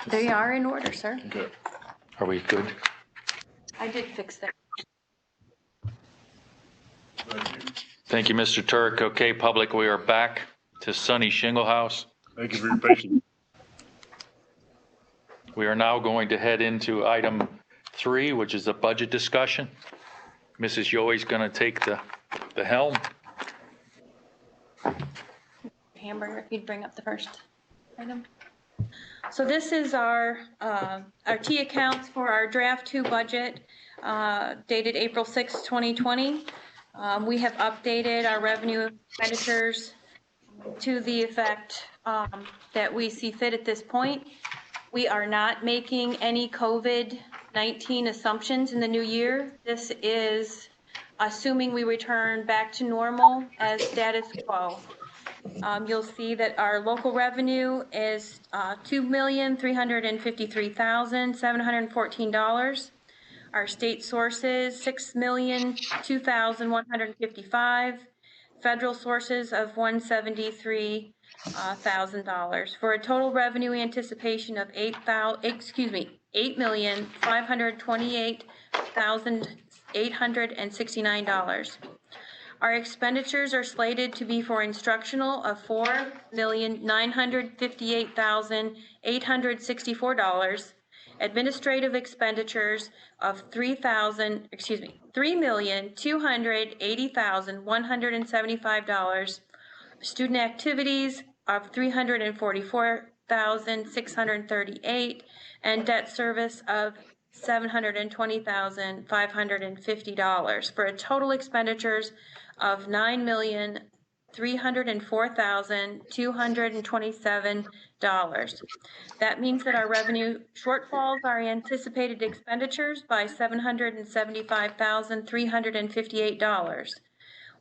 They are in order, sir. Good. Are we good? I did fix that. Thank you, Mr. Turk. Okay, public, we are back to sunny Shingle House. Thank you for your patience. We are now going to head into item 3, which is a budget discussion. Mrs. Yohe's going to take the helm. Hamburger, if you'd bring up the first item. So this is our T accounts for our draft 2 budget dated April 6, 2020. We have updated our revenue expenditures to the effect that we see fit at this point. We are not making any COVID-19 assumptions in the new year. This is assuming we return back to normal as status quo. You'll see that our local revenue is $2,353,714. Our state sources, $6,002,155. Federal sources of $173,000 for a total revenue anticipation of $8,528,869. Our expenditures are slated to be for instructional of $4,958,864, administrative expenditures of $3,280,175, student activities of $344,638, and debt service of $720,550 for a total expenditures of $9,304,227. That means that our revenue shortfalls are anticipated expenditures by $775,358.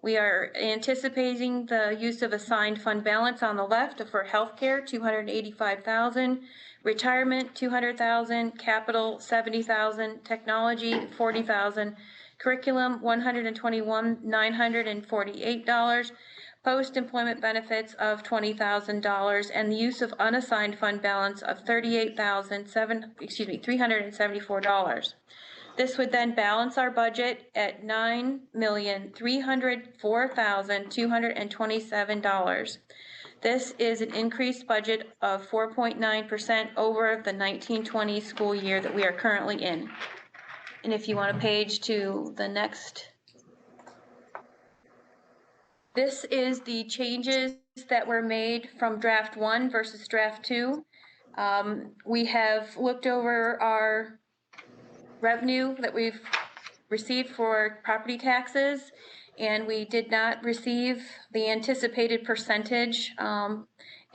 We are anticipating the use of assigned fund balance on the left for healthcare, $285,000, retirement, $200,000, capital, $70,000, technology, $40,000, curriculum, $121,948, post-employment benefits of $20,000, and the use of unassigned fund balance of $374. This would then balance our budget at $9,304,227. This is an increased budget of 4.9% over the 1920 school year that we are currently in. And if you want to page to the next. This is the changes that were made from draft 1 versus draft 2. We have looked over our revenue that we've received for property taxes, and we did not receive the anticipated percentage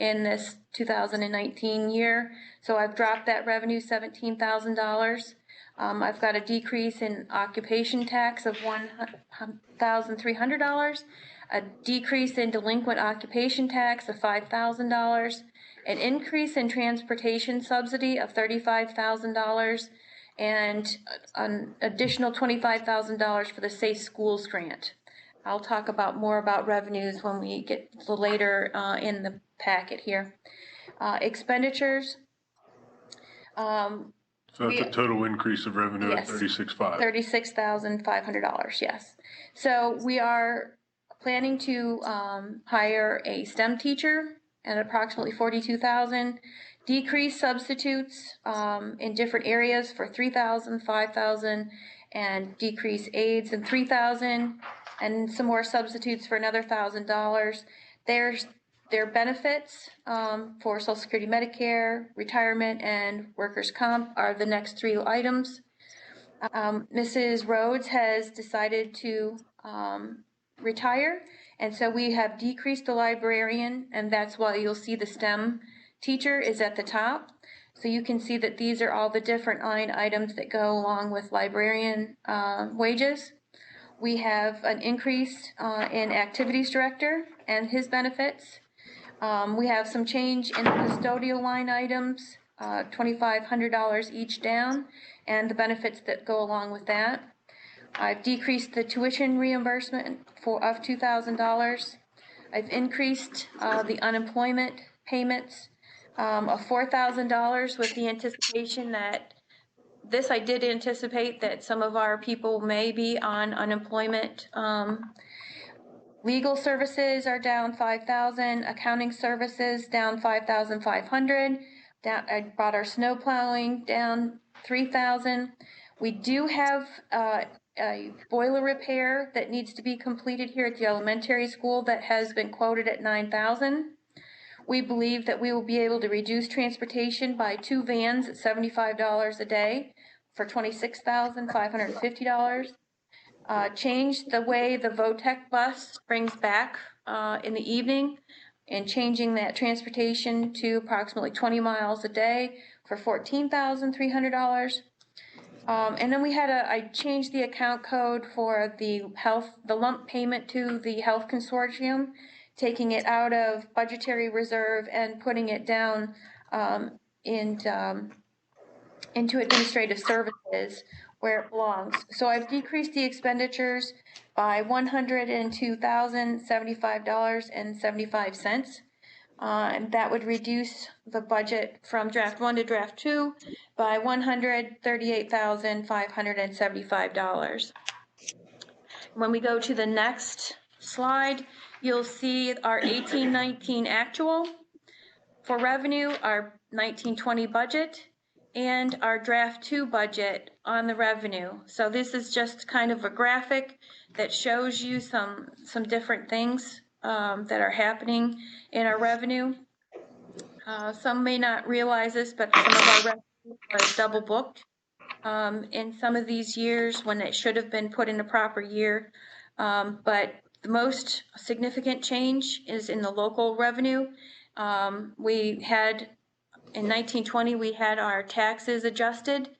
in this 2019 year. So I've dropped that revenue $17,000. I've got a decrease in occupation tax of $1,300, a decrease in delinquent occupation tax of $5,000, an increase in transportation subsidy of $35,000, and an additional $25,000 for the Safe Schools Grant. I'll talk more about revenues when we get later in the packet here. Expenditures. So that's a total increase of revenue Yes. of $36,500. $36,500, yes. So we are planning to hire a STEM teacher at approximately $42,000. Decrease substitutes in different areas for $3,000, $5,000, and decrease aides in $3,000, and some more substitutes for another $1,000. Their benefits for Social Security, Medicare, retirement, and workers' comp are the next 3 items. Mrs. Rhodes has decided to retire, and so we have decreased the librarian, and that's why you'll see the STEM teacher is at the top. So you can see that these are all the different line items that go along with librarian wages. We have an increase in activities director and his benefits. We have some change in the custodial line items, $2,500 each down, and the benefits that go along with that. I've decreased the tuition reimbursement of $2,000. I've increased the unemployment payments of $4,000 with the anticipation that I did anticipate that some of our people may be on unemployment. Legal services are down 5,000, accounting services down 5,500. I brought our snow plowing down 3,000. We do have a boiler repair that needs to be completed here at the elementary school that has been quoted at 9,000. We believe that we will be able to reduce transportation by 2 vans at $75 a day for $26,550. Change the way the VOTEC bus brings back in the evening and changing that transportation to approximately 20 miles a day for $14,300. And then I changed the account code for the lump payment to the health consortium, taking it out of budgetary reserve and putting it down into administrative services where it belongs. So I've decreased the expenditures by $102,075.75. And that would reduce the budget from draft 1 to draft 2 by $138,575. When we go to the next slide, you'll see our 18-19 actual for revenue, our 19-20 budget, and our draft 2 budget on the revenue. So this is just kind of a graphic that shows you some different things that are happening in our revenue. Some may not realize this, but some of our revenue was double booked in some of these years when it should have been put in a proper year. But the most significant change is in the local revenue. We had, in 1920, we had our taxes adjusted,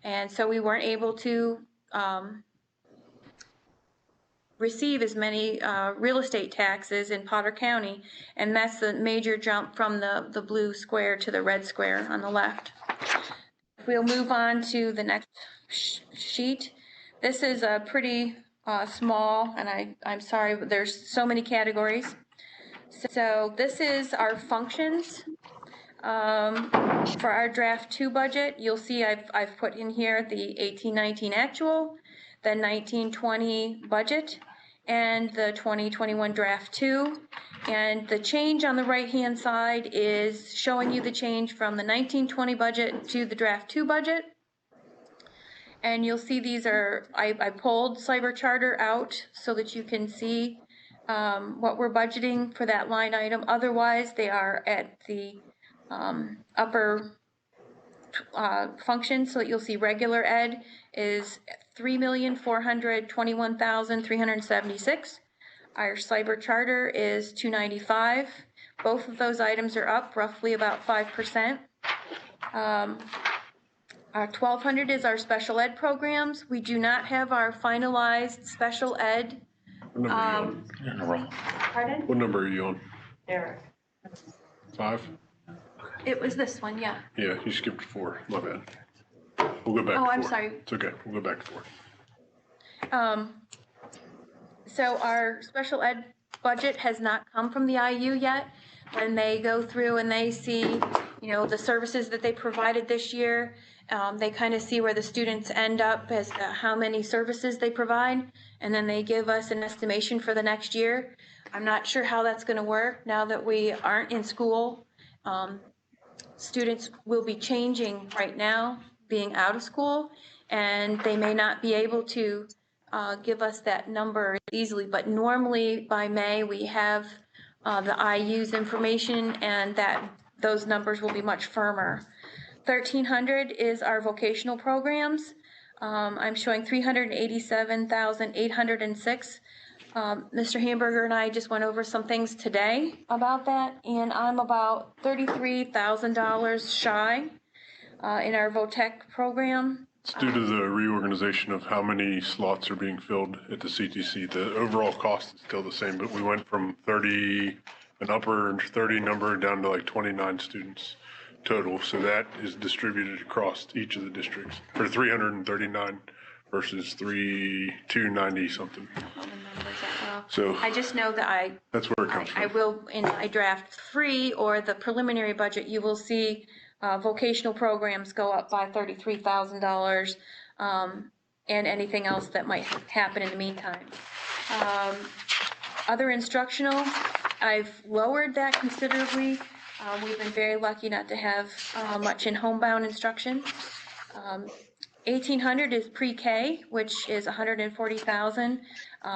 and so we weren't able to receive as many real estate taxes in Potter County, and that's the major jump from the blue square to the red square on the left. We'll move on to the next sheet. This is a pretty small, and I'm sorry, but there's so many categories. So this is our functions. For our draft 2 budget, you'll see I've put in here the 18-19 actual, the 19-20 budget, and the 20-21 draft 2. And the change on the right-hand side is showing you the change from the 19-20 budget to the draft 2 budget. And you'll see these are, I pulled Cyber Charter out so that you can see what we're budgeting for that line item. Otherwise, they are at the upper function, so that you'll see regular ed is $3,421,376. Our cyber charter is $295. Both of those items are up roughly about 5%. Our 1,200 is our special ed programs. We do not have our finalized special ed. What number are you on? Pardon? What number are you on? Eric. 5? It was this one, yeah. Yeah, you skipped 4. My bad. We'll go back to 4. Oh, I'm sorry. It's okay. We'll go back to 4. So our special ed budget has not come from the IU yet. When they go through and they see, the services that they provided this year, they kind of see where the students end up as to how many services they provide, and then they give us an estimation for the next year. I'm not sure how that's going to work now that we aren't in school. Students will be changing right now, being out of school, and they may not be able to give us that number easily. But normally by May we have the IU's information, and those numbers will be much firmer. 1,300 is our vocational programs. I'm showing 387,806. Mr. Hamburger and I just went over some things today about that, and I'm about $33,000 shy in our VOTEC program. It's due to the reorganization of how many slots are being filled at the CTC. The overall cost is still the same, but we went from 30, an upper 30 number down to like 29 students total. So that is distributed across each of the districts for 339 versus 290 something. All the numbers So I just know that that's where it comes I from. will, in my draft 3 or the preliminary budget, you will see vocational programs go up by $33,000, and anything else that might happen in the meantime. Other instructional, I've lowered that considerably. We've been very lucky not to have much in homebound instruction. 1,800 is pre-K, which is 140,000,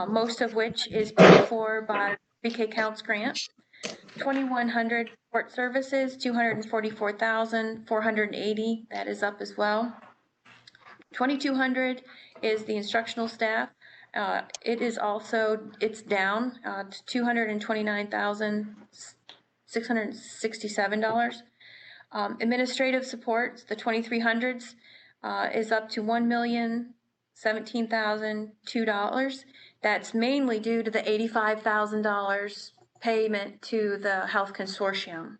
most of which is paid for by pre-K Counts grant. 2,100 support services, 244,480, that is up as well. 2,200 is the instructional staff. It is also, it's down to $229,667. Administrative supports, the 2,300s, is up to $1,017,002. That's mainly due to the $85,000 payment to the health consortium.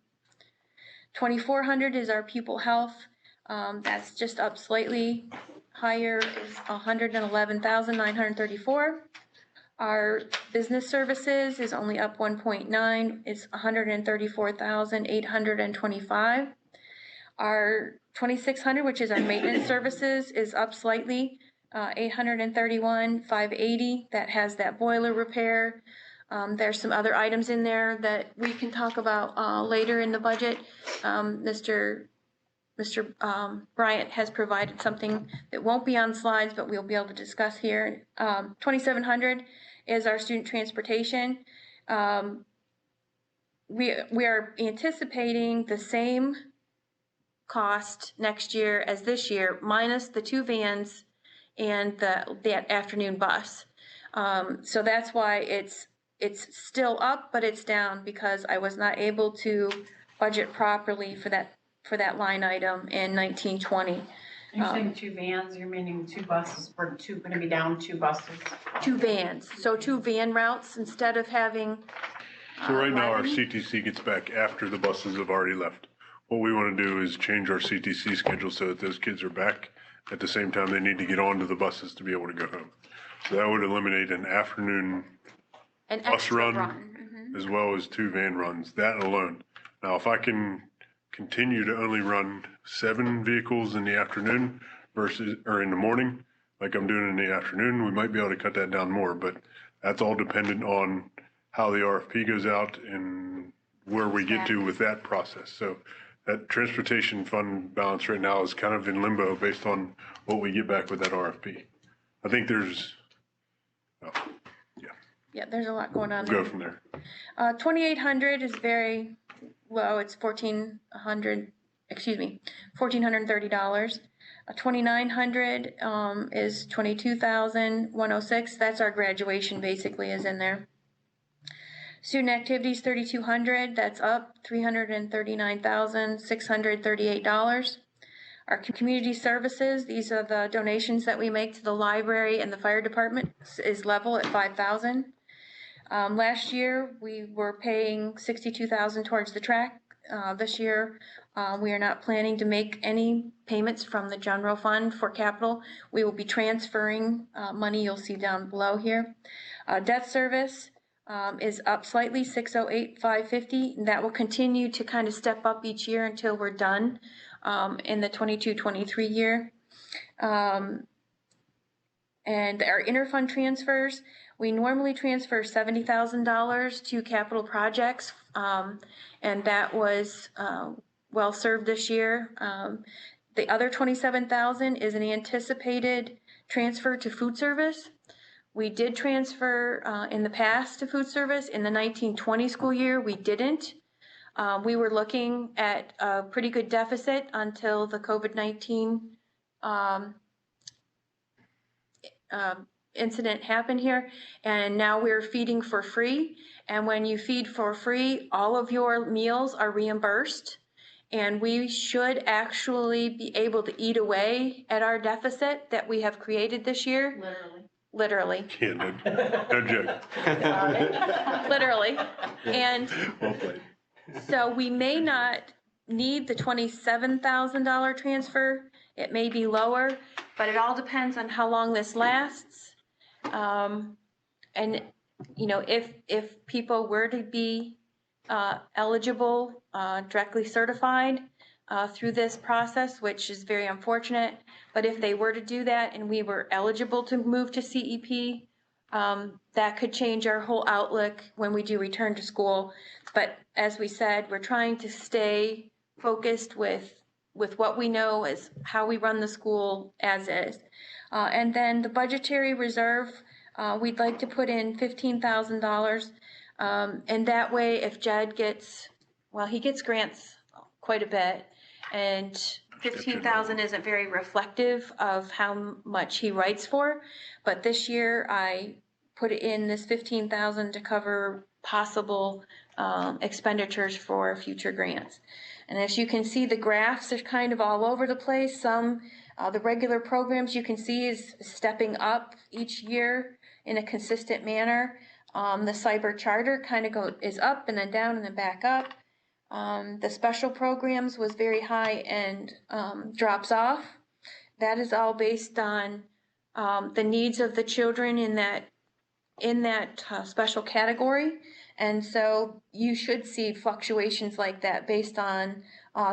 2,400 is our pupil health. That's just up slightly. Higher is 111,934. Our business services is only up 1.9. It's 134,825. Our 2,600, which is our maintenance services, is up slightly, 831,580. That has that boiler repair. There's some other items in there that we can talk about later in the budget. Mr. Bryant has provided something that won't be on slides, but we'll be able to discuss here. 2,700 is our student transportation. We are anticipating the same cost next year as this year, minus the 2 vans and that afternoon bus. So that's why it's still up, but it's down because I was not able to budget properly for that line item in 1920. You're saying 2 vans, you're meaning 2 buses, we're going to be down 2 buses. 2 vans, so 2 van routes instead of having. So right now, our 11. CTC gets back after the buses have already left. What we want to do is change our CTC schedule so that those kids are back at the same time they need to get onto the buses to be able to go home. So that would eliminate an afternoon An bus extra run, run. as well as 2 van runs, that alone. Now, if I can continue to only run 7 vehicles in the afternoon or in the morning, like I'm doing in the afternoon, we might be able to cut that down more, but that's all dependent on how the RFP goes out and where we get to with that process. So that transportation fund balance right now is kind of in limbo based on what we get back with that RFP. I think there's, Yeah, there's a lot going on we'll there. go from there. 2,800 is very low. It's $1,430. 2,900 is 22,106. That's our graduation basically is in there. Student activities 3,200. That's up $339,638. Our community services, these are the donations that we make to the library and the fire department, is level at 5,000. Last year, we were paying $62,000 towards the track. This year, we are not planning to make any payments from the general fund for capital. We will be transferring money you'll see down below here. Debt service is up slightly, $608,550. And that will continue to kind of step up each year until we're done in the 22-23 year. And our interfund transfers, we normally transfer $70,000 to capital projects, and that was well served this year. The other $27,000 is an anticipated transfer to food service. We did transfer in the past to food service. In the 1920 school year, we didn't. We were looking at a pretty good deficit until the COVID-19 incident happened here, and now we're feeding for free. And when you feed for free, all of your meals are reimbursed, and we should actually be able to eat away at our deficit that we have created this year. Literally. Yeah, no joke. Literally. And Well played. so we may not need the $27,000 transfer. It may be lower, but it all depends on how long this lasts. And you know, if people were to be eligible, directly certified through this process, which is very unfortunate, but if they were to do that and we were eligible to move to CEP, that could change our whole outlook when we do return to school. But as we said, we're trying to stay focused with what we know is how we run the school as is. And then the budgetary reserve, we'd like to put in $15,000. And that way, if Jed gets, well, he gets grants quite a bit, and 15,000 isn't very reflective of how much he writes for. But this year, I put in this 15,000 to cover possible expenditures for future grants. And as you can see, the graphs are kind of all over the place. Some, the regular programs you can see is stepping up each year in a consistent manner. The cyber charter kind of is up and then down and then back up. The special programs was very high and drops off. That is all based on the needs of the children in that special category. And so you should see fluctuations like that based on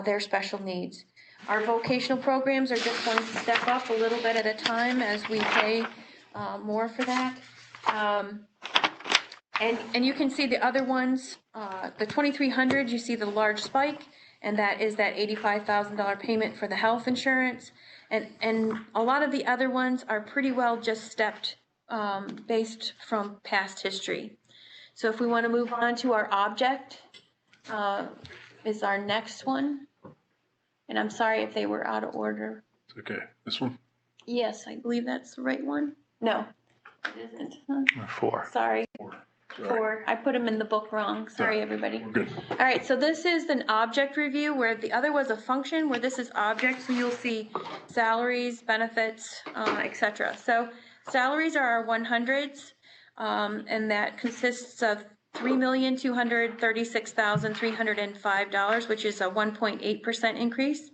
their special needs. Our vocational programs are just going to step up a little bit at a time as we pay more for that. And you can see the other ones, the 2,300, you see the large spike, and that is that $85,000 payment for the health insurance. And a lot of the other ones are pretty well just stepped based from past history. So if we want to move on to our object, is our next one. And I'm sorry if they were out of order. Okay, this one? Yes, I believe that's the right one. No, it isn't. Huh? 4. Sorry. Sorry. 4. I put them in the book wrong. Sorry, everybody. We're good. All right, so this is an object review where the other was a function, where this is object. So you'll see salaries, benefits, etc. So salaries are our 100s, and that consists of $3,236,305, which is a 1.8% increase.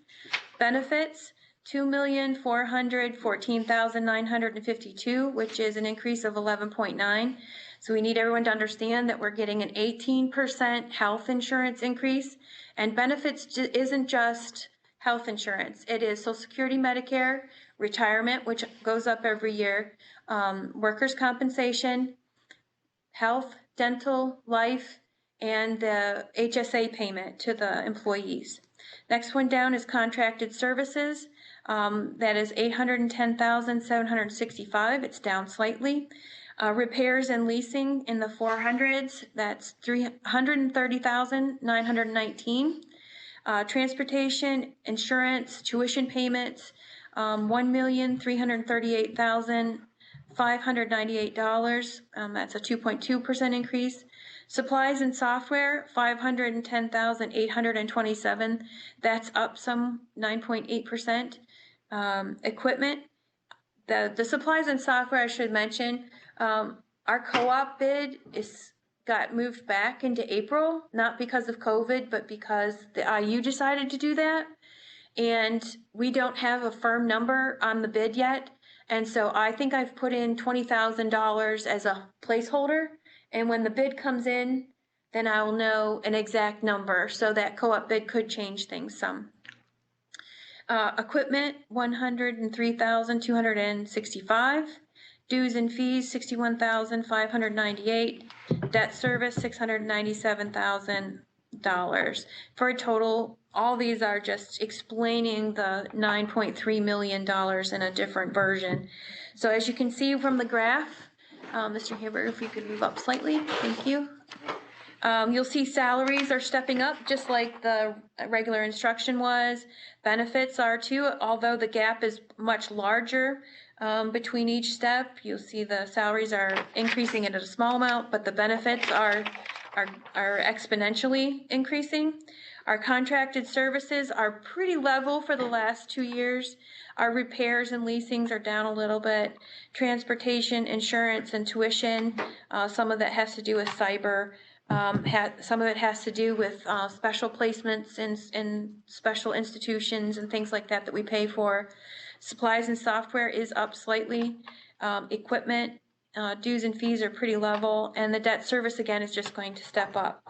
Benefits, $2,414,952, which is an increase of 11.9. So we need everyone to understand that we're getting an 18% health insurance increase, and benefits isn't just health insurance. It is Social Security, Medicare, retirement, which goes up every year, workers' compensation, health, dental, life, and the HSA payment to the employees. Next one down is contracted services. That is $810,765. It's down slightly. Repairs and leasing in the 400s, that's $330,919. Transportation, insurance, tuition payments, $1,338,598. That's a 2.2% increase. Supplies and software, $510,827. That's up some 9.8%. Equipment, the supplies and software, I should mention, our co-op bid got moved back into April, not because of COVID, but because the IU decided to do that. And we don't have a firm number on the bid yet. And so I think I've put in $20,000 as a placeholder. And when the bid comes in, then I will know an exact number. So that co-op bid could change things some. Equipment, $103,265. Dues and fees, $61,598. Debt service, $697,000. For a total, all these are just explaining the $9.3 million in a different version. So as you can see from the graph, Mr. Hamburger, if you could move up slightly, thank you. You'll see salaries are stepping up just like the regular instruction was. Benefits are too, although the gap is much larger between each step. You'll see the salaries are increasing at a small amount, but the benefits are exponentially increasing. Our contracted services are pretty level for the last 2 years. Our repairs and leasings are down a little bit. Transportation, insurance, and tuition, some of that has to do with cyber. Some of it has to do with special placements in special institutions and things like that we pay for. Supplies and software is up slightly. Equipment dues and fees are pretty level, and the debt service again is just going to step up.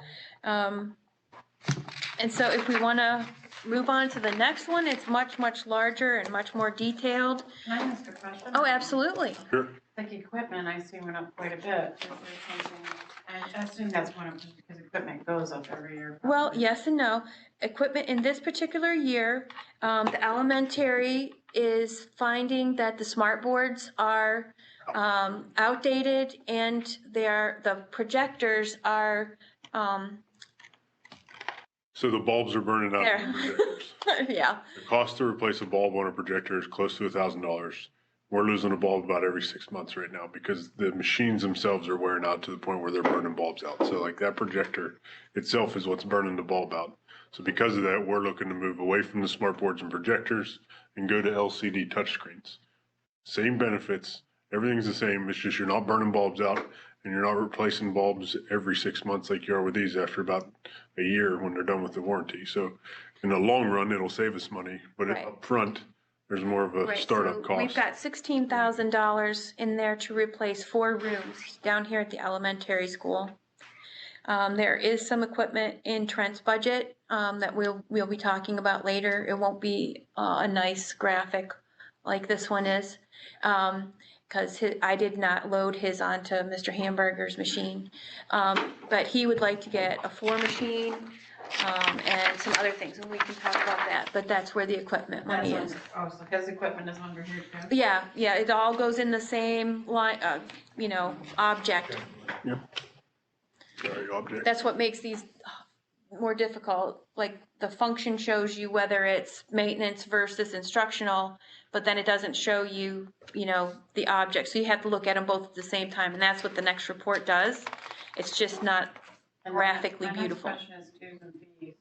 And so if we want to move on to the next one, it's much, much larger and much more detailed. Can I ask a question? Oh, absolutely. Sure. Like equipment, I see went up quite a bit. Is there something, I assume that's one of, because equipment goes up every year. Well, probably. yes and no. Equipment in this particular year, the elementary is finding that the smart boards are outdated, and the projectors are, So the bulbs are burning out. There. in the projectors. yeah. The cost to replace a bulb on a projector is close to $1,000. We're losing a bulb about every 6 months right now because the machines themselves are wearing out to the point where they're burning bulbs out. So like that projector itself is what's burning the bulb out. So because of that, we're looking to move away from the smart boards and projectors and go to LCD touchscreens. Same benefits, everything's the same. It's just you're not burning bulbs out and you're not replacing bulbs every 6 months like you are with these after about a year when they're done with the warranty. So in the long run, it'll save us money, but Right. up front, there's more of a Right, startup so cost. we've got $16,000 in there to replace 4 rooms down here at the elementary school. There is some equipment in Trent's budget that we'll be talking about later. It won't be a nice graphic like this one is, because I did not load his onto Mr. Hamburger's machine. But he would like to get a floor machine and some other things, and we can talk about that. But that's where the equipment That's money is. under, oh, so his equipment is under here too? Yeah, it all goes in the same line, object. Sorry, object. That's what makes these more difficult. Like, the function shows you whether it's maintenance versus instructional, but then it doesn't show you, the object. So you have to look at them both at the same time, and that's what the next report does. It's just not And graphically my next beautiful. question is dues and fees.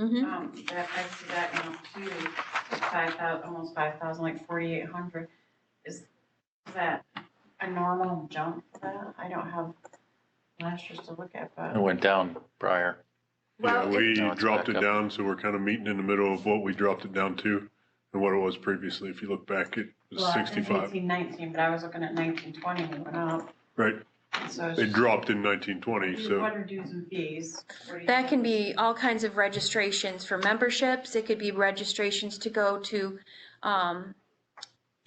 Mm-hmm. That, I see that in two, 5,000, almost 5,000, like 4,800. Is that a normal jump for that? I don't have last year's to look at, It but. went down prior. Yeah, Well, we Now it's dropped back it up. down, so we're kind of meeting in the middle of what we dropped it down to and what it was previously. If you look back, it was Well, in 65, 1819, but I was looking at 1920 when it went up. right? So it's It just- dropped in 1920, so. What are dues and fees? What do you that think? can be all kinds of registrations for memberships. It could be registrations to go to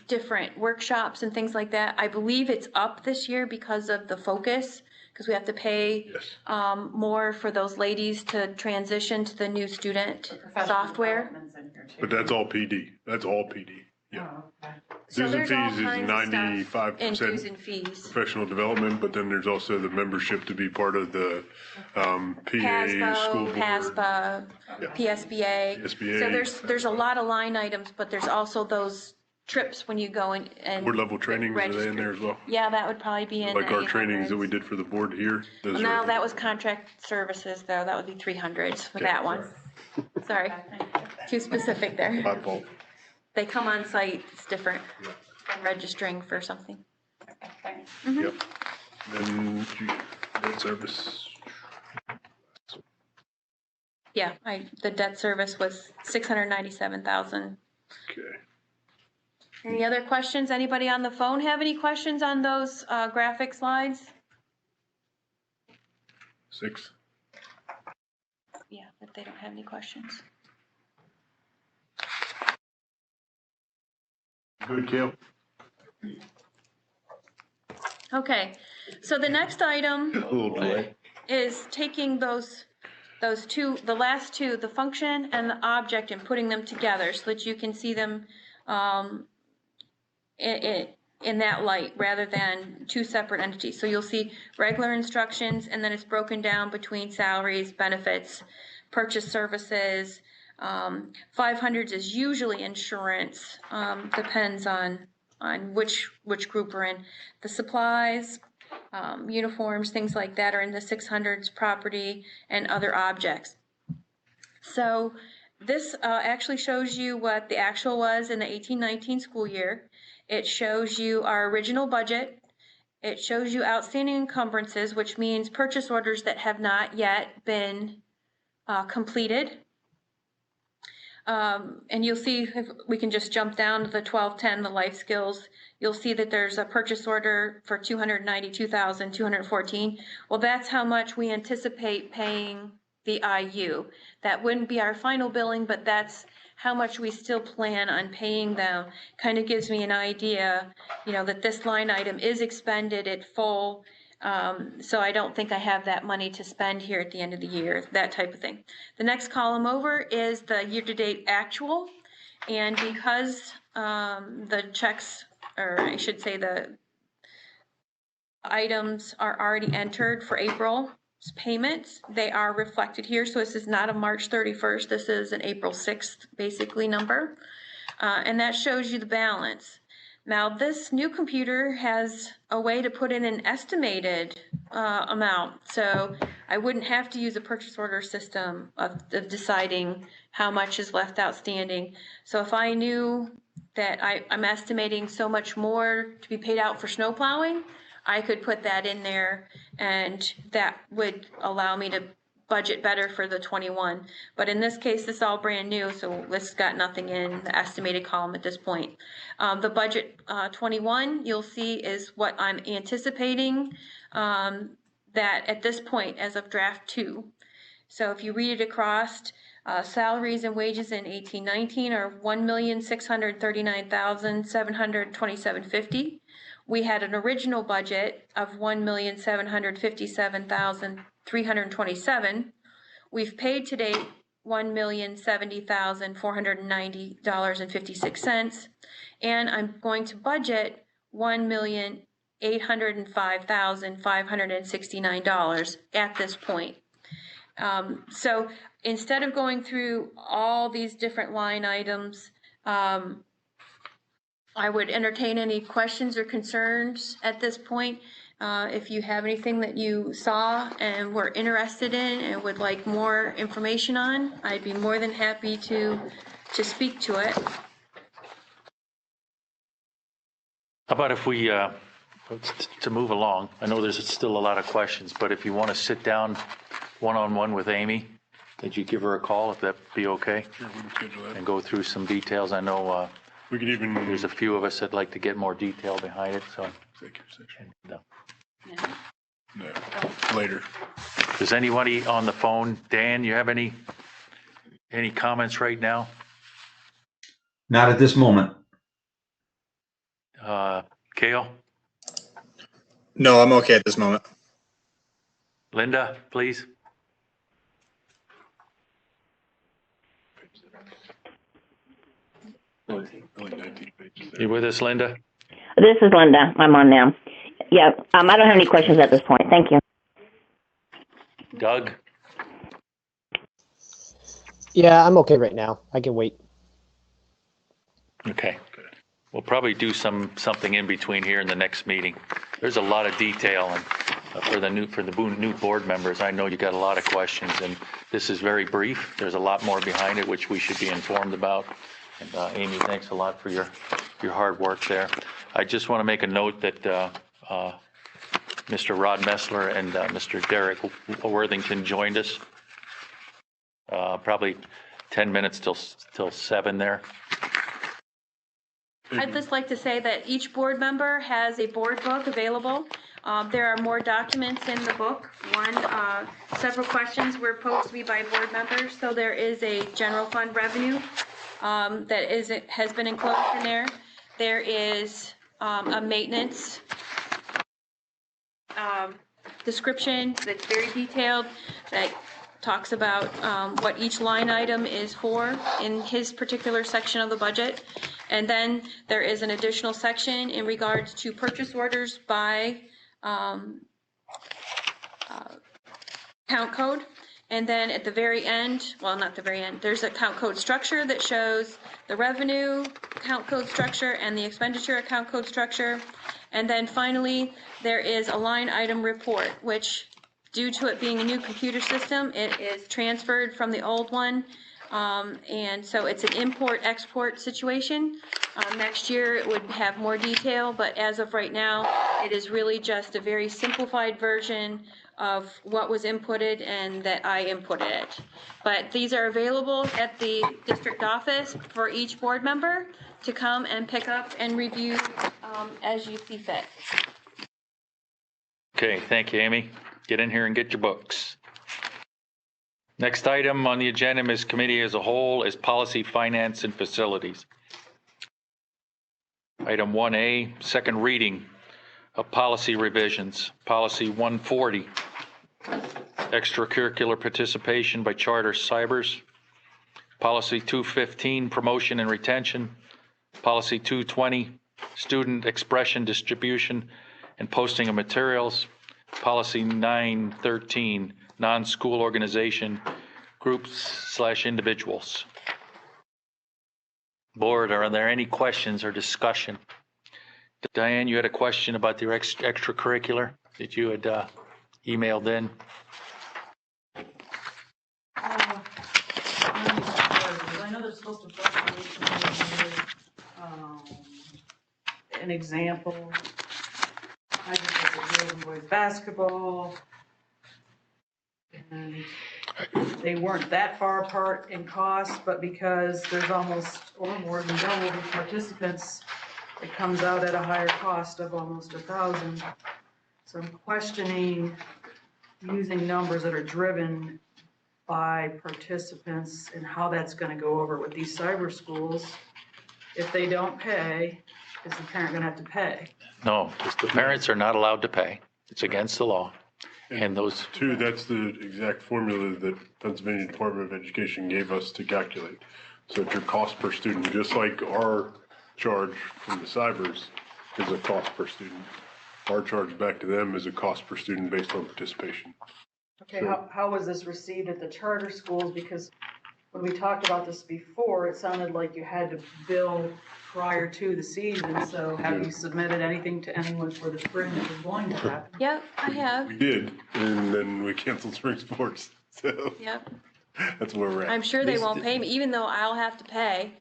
different workshops and things like that. I believe it's up this year because of the focus, because we have to pay Yes. more for those ladies to transition to the new student The professional software. development's in here too. But that's all PD. That's all PD. Yeah. Oh, okay. So Dues and there's all fees is kinds of stuff in 95% dues and fees. professional development, but then there's also the membership to be part of the PA, school PASBO, board. PASBA, Yeah. PSBA. SBA. So there's a lot of line items, but there's also those trips when you go and. Board level trainings, are they in register. there as well? Yeah, that would probably be in. Like the our trainings that we 800s. did for the board here? those No, are- that was contract services though. That would be 300s for Okay, that one. Sorry, Okay, thank you. too specific there. My fault. They come on site, it's different than registering for something. Okay, thanks. Yep. Then debt service. Yeah, the debt service was 697,000. Okay. Any other questions? Anybody on the phone have any questions on those graphic slides? 6. Yeah, if they don't have any questions. Good, Kale. Okay, so the next item A little delay. is taking those two, the last two, the function and the object, and putting them together so that you can see them in that light rather than two separate entities. So you'll see regular instructions, and then it's broken down between salaries, benefits, purchase services. 500s is usually insurance, depends on which group we're in. The supplies, uniforms, things like that are in the 600s, property and other objects. So this actually shows you what the actual was in the 18-19 school year. It shows you our original budget. It shows you outstanding encumbrances, which means purchase orders that have not yet been completed. And you'll see if we can just jump down to the 1210, the life skills. You'll see that there's a purchase order for 292,214. Well, that's how much we anticipate paying the IU. That wouldn't be our final billing, but that's how much we still plan on paying them. Kind of gives me an idea, that this line item is expended at full. So I don't think I have that money to spend here at the end of the year, that type of thing. The next column over is the year-to-date actual. And because the checks, or I should say the items are already entered for April's payments, they are reflected here. So this is not a March 31st, this is an April 6th basically number. And that shows you the balance. Now, this new computer has a way to put in an estimated amount, so I wouldn't have to use a purchase order system of deciding how much is left outstanding. So if I knew that I'm estimating so much more to be paid out for snow plowing, I could put that in there, and that would allow me to budget better for the 21. But in this case, this is all brand new, so this got nothing in the estimated column at this point. The budget 21, you'll see, is what I'm anticipating that at this point as of draft 2. So if you read it across, salaries and wages in 18-19 are $1,639,727.50. We had an original budget of $1,757,327. We've paid to date $1,070,490.56, and I'm going to budget $1,805,569 at this point. So instead of going through all these different line items, I would entertain any questions or concerns at this point. If you have anything that you saw and were interested in and would like more information on, I'd be more than happy to speak to it. How about if we, to move along, I know there's still a lot of questions, but if you want to sit down one-on-one with Amy, did you give her a call, if that'd be okay? Sure, we can schedule that. And go through some details. I know We could even. there's a few of us that'd like to get more detail behind it, so. Executive section. No. No, later. Does anybody on the phone, Dan, you have any comments right Not at this moment. now? Kale, No, I'm okay at this moment. Linda, please. Only 19 pages there. You with us, Linda? This is Linda. I'm on now. Yeah, I don't have any questions at this point. Thank you. Doug? Yeah, I'm okay right now. I can wait. Okay. We'll probably do something in between here in the next meeting. There's a lot of detail, and for the new board members, I know you got a lot of questions, and this is very brief. There's a lot more behind it, which we should be informed about. And Amy, thanks a lot for your hard work there. I just want to make a note that Mr. Rod Messler and Mr. Derek Worthington joined us. Probably 10 minutes till 7 there. I'd just like to say that each board member has a board book available. There are more documents in the book. Several questions were posed to me by board members. So there is a general fund revenue that has been enclosed in there. There is a maintenance description that's very detailed, that talks about what each line item is for in his particular section of the budget. And then there is an additional section in regards to purchase orders by count code. And then at the very end, well, not the very end, there's a count code structure that shows the revenue count code structure and the expenditure account code structure. And then finally, there is a line item report, which, due to it being a new computer system, it is transferred from the old one. And so it's an import-export situation. Next year it would have more detail, but as of right now, it is really just a very simplified version of what was inputted and that I inputted it. But these are available at the district office for each board member to come and pick up and review as you see fit. Okay, thank you, Amy. Get in here and get your books. Next item on the agenda is committee as a whole is policy, finance, and facilities. Item 1A, second reading of policy revisions. Policy 140, extracurricular participation by charter cybers. Policy 215, promotion and retention. Policy 220, student expression, distribution, and posting of materials. Policy 913, non-school organization, groups/individuals. Board, are there any questions or discussion? Diane, you had a question about the extracurricular that you had emailed in? I know they're supposed to fluctuate an example. I just looked at girls and boys basketball. And they weren't that far apart in cost, but because there's almost or more than double the participants, it comes out at a higher cost of almost 1,000. So I'm questioning using numbers that are driven by participants and how that's gonna go over with these cyber schools. If they don't pay, is the parent gonna have to pay? No, the parents are not allowed to pay. It's against the law. And those, Two, that's the exact formula that Pennsylvania Department of Education gave us to calculate. So it's your cost per student, just like our charge from the cybers is a cost per student. Our charge back to them is a cost per student based on participation. Okay, how was this received at the charter schools? Because when we talked about this before, it sounded like you had to bill prior to the season. So have you submitted anything to anyone for the spring that was going to happen? Yep, I have. We did, and then we canceled spring sports, so Yep. that's where we're at. I'm sure they won't pay me, even though I'll have to pay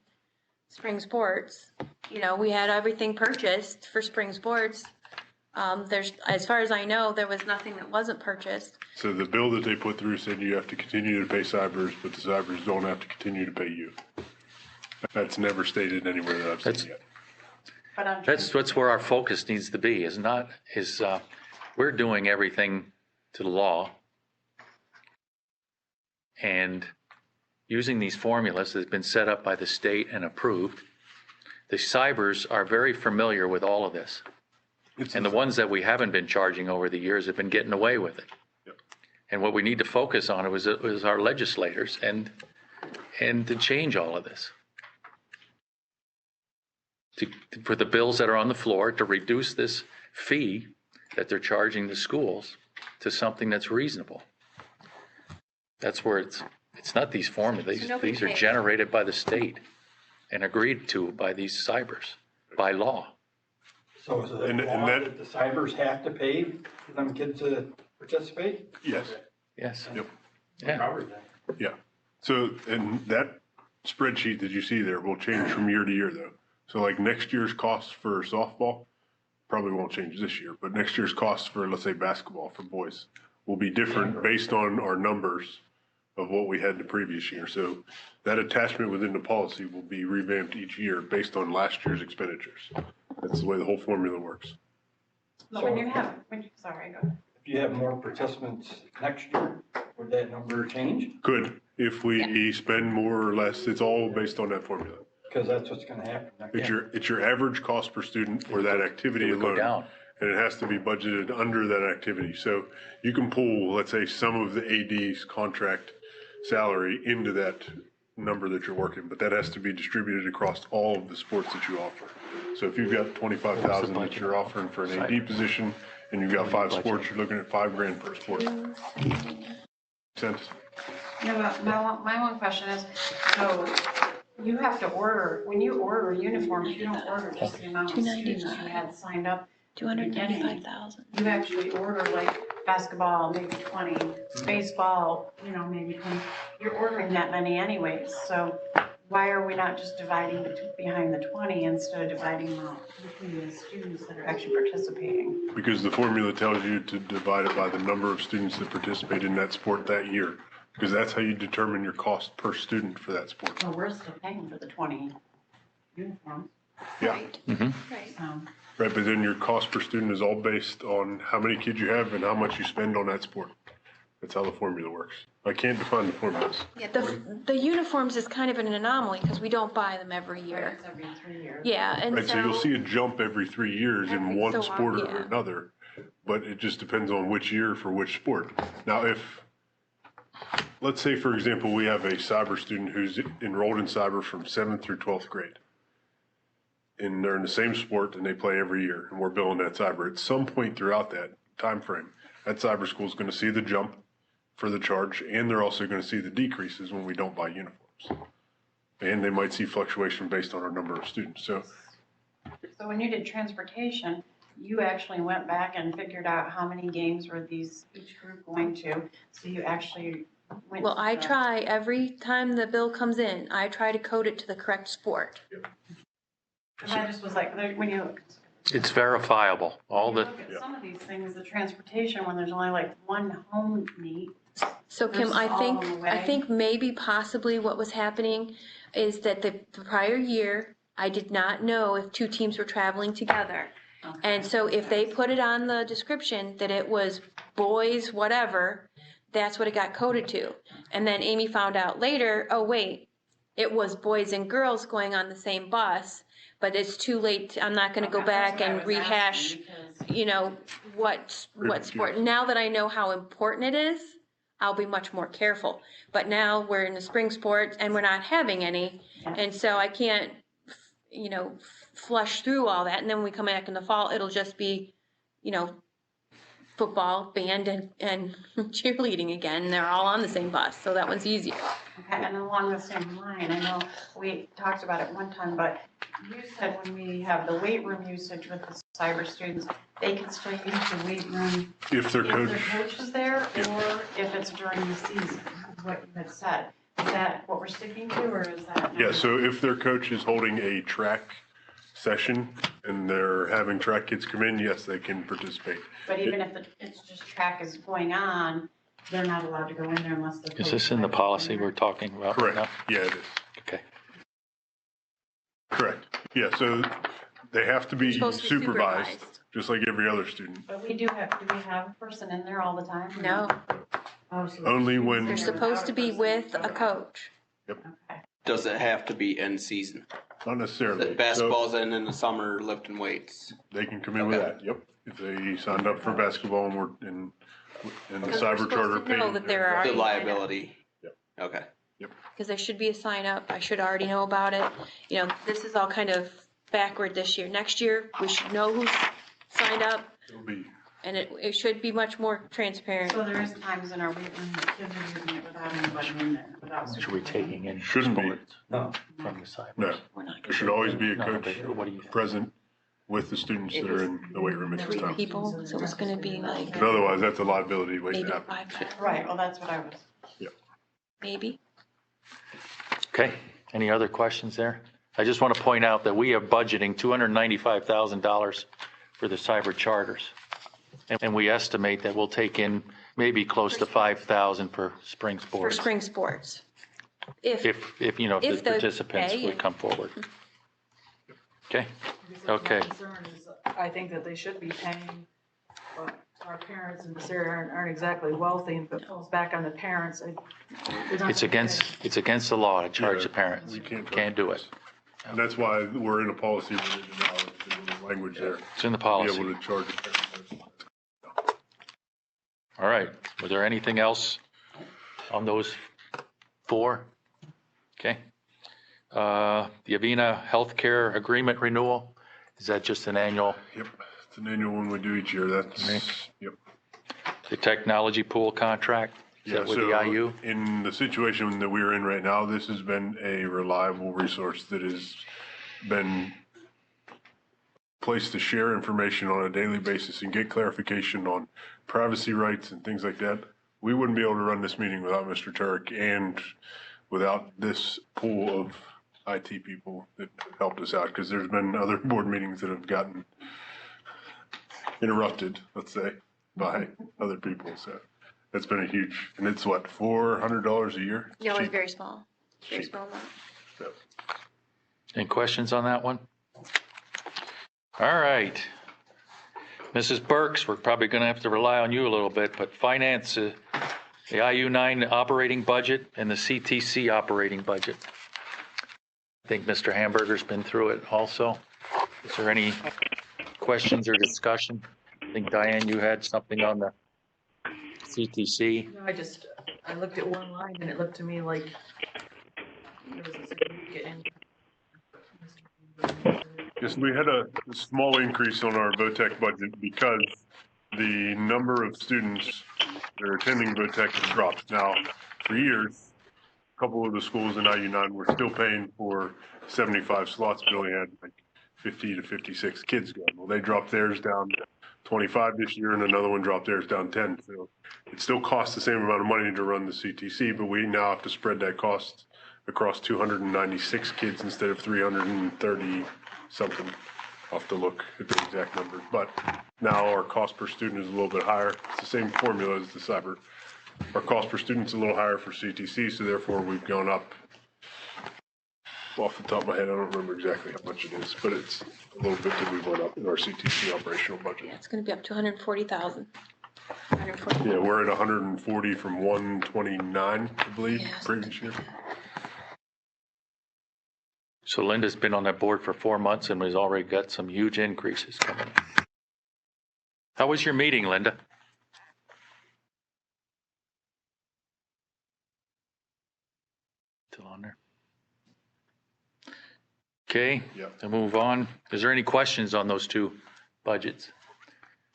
spring sports. You know, we had everything purchased for spring sports. There's, as far as I know, there was nothing that wasn't purchased. So the bill that they put through said you have to continue to pay cybers, but the cybers don't have to continue to pay you. That's never stated anywhere that I've seen yet. But I'm that's where our focus needs to be, we're doing everything to the law. And using these formulas that have been set up by the state and approved, the cybers are very familiar with all of this. And the ones that we haven't been charging over the years have been getting away with it. Yep. And what we need to focus on is our legislators and to change all of this. For the bills that are on the floor, to reduce this fee that they're charging the schools to something that's reasonable. That's where it's not these formulas. So nobody These are pays. generated by the state and agreed to by these cybers, by law. So is it And law that- that the cybers have to pay for them kids to participate? Yes. Yes. Yep. Yeah. Covered that. Yeah. So, and that spreadsheet that you see there will change from year to year though. So like next year's costs for softball probably won't change this year, but next year's costs for, let's say, basketball for boys will be different based on our numbers of what we had the previous year. So that attachment within the policy will be revamped each year based on last year's expenditures. That's the way the whole formula works. So when you have, sorry, go ahead. If you have more participants next year, would that number change? Good. If we spend more or less, it's all based on that formula. Because that's what's gonna happen. It's your average cost per student for that activity It would go alone. down. And it has to be budgeted under that activity. So you can pull, let's say, some of the AD's contract salary into that number that you're working, but that has to be distributed across all of the sports that you offer. So if you've got 25,000 that you're offering for an AD position and you've got 5 sports, you're looking at $5,000 per sport. Sense? No, but my one question is, so you have to order, when you order uniforms, you don't order just the amount of students you had signed up. 295,000. You actually order like basketball, maybe 20, baseball, maybe 20. You're ordering that many anyways, so why are we not just dividing behind the 20 instead of dividing them out between the students that are actually participating? Because the formula tells you to divide it by the number of students that participate in that sport that year. Because that's how you determine your cost per student for that sport. Well, we're still paying for the 20 uniforms, Yeah, Right, right. so. right, but then your cost per student is all based on how many kids you have and how much you spend on that sport. That's how the formula works. I can't define the formulas. Yeah, the uniforms is kind of an anomaly because we don't buy them every year. It's every 3 years. Yeah, and Right, so you'll see a jump every 3 years in Every one so sport often, or yeah. another, but it just depends on which year for which sport. Now, let's say, for example, we have a cyber student who's enrolled in cyber from 7th through 12th grade. And they're in the same sport and they play every year, and we're billing that cyber. At some point throughout that time frame, that cyber school is going to see the jump for the charge, and they're also going to see the decreases when we don't buy uniforms. And they might see fluctuation based on our number of students. So So when you did transportation, you actually went back and figured out how many games were each group going to? So you actually went. well, to I the- try every time the bill comes in, I try to code it to the correct sport. And I just was like, when you It's verifiable, all the, look at some of these things, the transportation, when there's only like one home meet. So Kim, I Versus all think, on the I way. think maybe possibly what was happening is that the prior year, I did not know if two teams were traveling together. And so if they put it on the description that it was boys, whatever, that's what it got coded to. And then Amy found out later, oh, wait, it was boys and girls going on the same bus, but it's too late. I'm not gonna go Okay, back that's what I and was rehash, asking, because- you know, what sport. Now that I know how important it is, I'll be much more careful. But now we're in the spring sports and we're not having any. And so I can't, you know, flush through all that. And then when we come back in the fall, it'll just be, you know, football, band, and cheerleading again. They're all on the same bus, so that one's easier. Okay, and along the same line, I know we talked about it one time, but you said when we have the weight room usage with the cyber students, they can still use the weight room if their if coach, their coach is there, or if it's during the season, is what you had said. Is that what we're sticking to, or is that? yeah, so if their coach is holding a track session and they're having track kids come in, yes, they can participate. But even if it's just track is going on, they're not allowed to go in there unless the. is this in the policy we're talking about right now? Correct, yeah, it is. Okay. Correct. Yeah, so they have to be Supposed to be supervised, supervised. just like every other student. But do we have a person in there all the time? No, Oh, so Only when- they're supposed to be with a coach. Okay. Does it have to be in season? Not necessarily. The basketball's in the summer, lifting weights. So they can come in with Okay. that, yep. If they signed up for basketball and we're in the Because we're cyber charter supposed to know paying. that there are- The Already liability. Yep. Okay. Because there should be a sign up. I should already know about it. You know, this is all kind of backward this year. Next year, we should know who's signed up, It'll be, and it should be much more transparent. So there is times in our weight room that kids are using it without anybody in there, without. Should we taking in Shouldn't be. sports No. from the cyber? no, We're not there should always be a No, coach but what do you think? present with the students that are in the weight room at this three time. people, so it's gonna be like And otherwise, that's a liability waiting maybe to happen. 5, Right, well, that's what I was. maybe. Okay, any other questions there? I just want to point out that we are budgeting $295,000 for the cyber charters. And we estimate that we'll take in maybe close to 5,000 for spring For sports. spring sports. If, If, you know, If the the participants pay would and- come forward. Okay, My Okay. concern is, I think that they should be paying, but our parents in this area aren't exactly wealthy, and if it falls back on the parents, they're not it's gonna against the law to charge the Yeah, parents. we can't. Can't do it. And that's why we're in a policy revision now, there's language there. It's in the Be policy. able to charge the parents. All right, was there anything else on those four? Okay. The Avina Healthcare Agreement renewal, is that just an annual? Yep, it's an annual one we do each year, that's, Okay. yep. The technology pool contract, is Yeah, that with the so IU? in the situation that we're in right now, this has been a reliable resource that has been placed to share information on a daily basis and get clarification on privacy rights and things like that. We wouldn't be able to run this meeting without Mr. Turk and without this pool of IT people that helped us out, because there's been other board meetings that have gotten interrupted, let's say, by other people, so that's been a huge, and it's what, $400 a year? Yeah, it was Cheap. very small, very Cheap. small amount. So, Any questions on that one? All right. Mrs. Burks, we're probably going to have to rely on you a little bit, but finance, the IU9 operating budget and the CTC operating budget. I think Mr. Hamburger's been through it also. Is there any questions or discussion? I think Diane, you had something on the CTC. No, I looked at one line and it looked to me like there was a significant increase. yes, we had a small increase on our VOTEC budget because the number of students that are attending VOTEC has dropped. Now, for years, a couple of the schools in IU9 were still paying for 75 slots, but only had like 50 to 56 kids going. Well, they dropped theirs down to 25 this year, and another one dropped theirs down 10. So it still costs the same amount of money to run the CTC, but we now have to spread that cost across 296 kids instead of 330 something. I'll have to look at the exact numbers, but now our cost per student is a little bit higher. It's the same formula as the cyber. Our cost per student is a little higher for CTC, so therefore we've gone up. Off the top of my head, I don't remember exactly how much it is, but it's a little bit that we went up in our CTC operational budget. Yeah, it's gonna be up to 140,000. Yeah, we're at 140 from 129, I believe, Yeah, previous year. So Linda's been on that board for 4 months and has already got some huge increases coming. How was your meeting, Linda? Still on there? Okay, Yep. to move on. Is there any questions on those two budgets?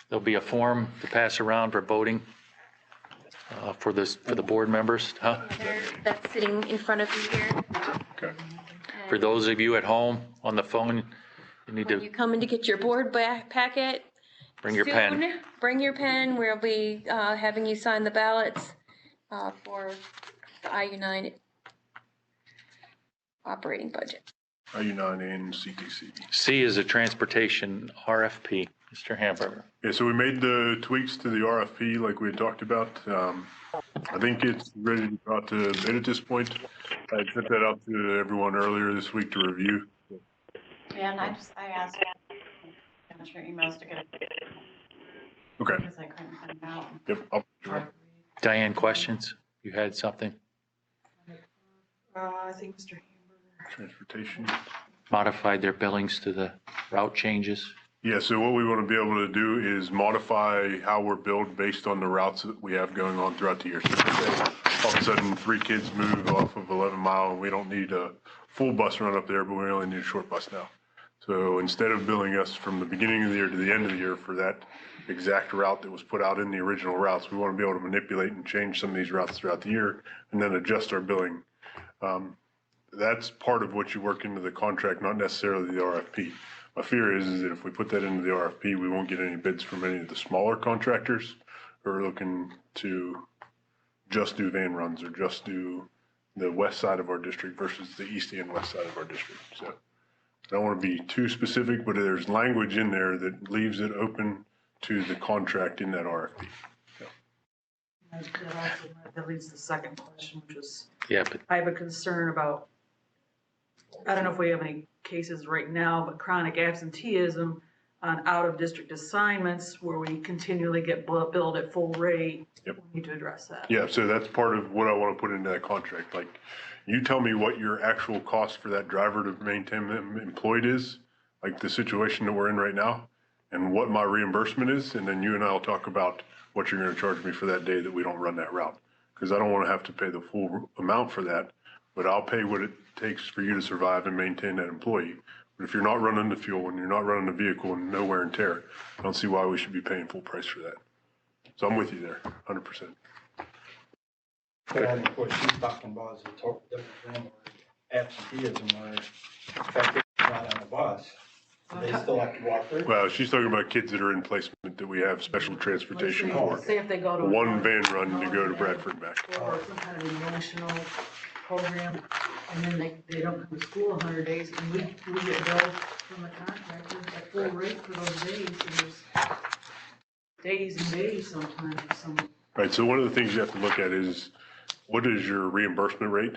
There'll be a form to pass around for voting for the board members, huh? That's sitting in front of you here. Okay. For those of you at home on the phone, you need When you to come in to get your board packet. bring your pen. soon, Bring your pen. We'll be having you sign the ballots for the IU9 operating budget. IU9 and CTC. C is a transportation RFP, Mr. Hamburger. Yeah, so we made the tweaks to the RFP like we had talked about. I think it's ready to go out to bid at this point. I sent that out to everyone earlier this week to review. Yeah, and I asked Commissioner emails to get it Okay, because I couldn't find out. yep. Diane, questions? You had something? I think Mr. Hamburger. Transportation. Modified their billings to the route changes? Yeah, so what we want to be able to do is modify how we're billed based on the routes that we have going on throughout the year. So say all of a sudden 3 kids move off of 11 Mile and we don't need a full bus run up there, but we only need a short bus now. So instead of billing us from the beginning of the year to the end of the year for that exact route that was put out in the original routes, we want to be able to manipulate and change some of these routes throughout the year and then adjust our billing. That's part of what you work into the contract, not necessarily the RFP. My fear is that if we put that into the RFP, we won't get any bids from any of the smaller contractors who are looking to just do van runs or just do the west side of our district versus the east and west side of our district. So I don't want to be too specific, but there's language in there that leaves it open to the contract in that RFP. That leads to the second question, which is, Yeah, but I have a concern about, I don't know if we have any cases right now, but chronic absenteeism on out-of-district assignments where we continually get billed at full rate. Yep. We need to address that. Yeah, so that's part of what I want to put into that contract. Like, you tell me what your actual cost for that driver to maintain them employed is, like the situation that we're in right now, and what my reimbursement is, and then you and I will talk about what you're going to charge me for that day that we don't run that route. Because I don't want to have to pay the full amount for that, but I'll pay what it takes for you to survive and maintain that employee. But if you're not running the fuel and you're not running the vehicle and no wear and tear, I don't see why we should be paying full price for that. So I'm with you there, 100%. And of course, she's talking about is a total different thing, where absenteeism, where effective not on the bus, they still have to walk through. Well, she's talking about kids that are in placement that we have special transportation for. Say if they go to. One van run to go to Bradford and back. Or some kind of emotional program, and then they don't come to school 100 days, and we get billed from the contractor at full rate for those days, and there's days and days sometimes for some. Right, so one of the things you have to look at is, what is your reimbursement rate?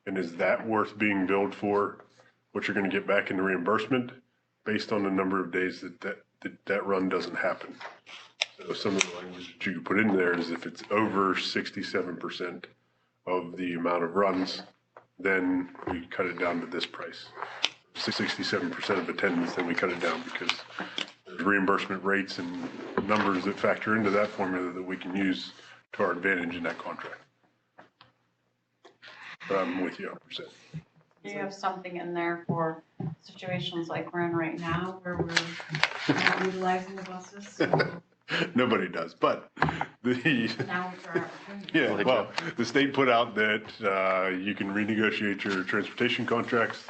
And is that worth being billed for what you're gonna get back in the reimbursement based on the number of days that run doesn't happen? So some of the language that you can put in there is if it's over 67% of the amount of runs, then we cut it down to this price. 67% of attendance, then we cut it down because there's reimbursement rates and numbers that factor into that formula that we can use to our advantage in that contract. But I'm with you 100%. Do you have something in there for situations like we're in right now where we're not utilizing the buses? Nobody does, but the, Now it's our opportunity. yeah, well, the state put out that you can renegotiate your transportation contracts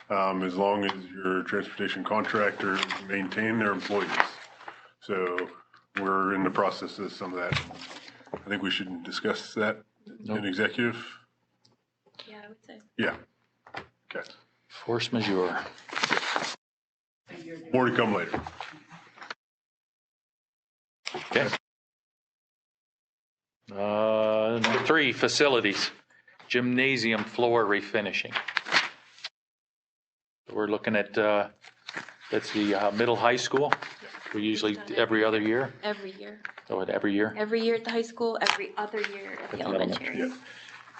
as long as your transportation contractors maintain their employees. So we're in the process of some of that. I think we should discuss that in executive. Yeah, I would say. Yeah. Okay. Force majeure. More to come later. Okay. Number 3, facilities, gymnasium floor refinishing. We're looking at, that's the middle high school. We usually every other year. Every year. Oh, every year? Every year at the high school, every other year at the elementary. Yeah.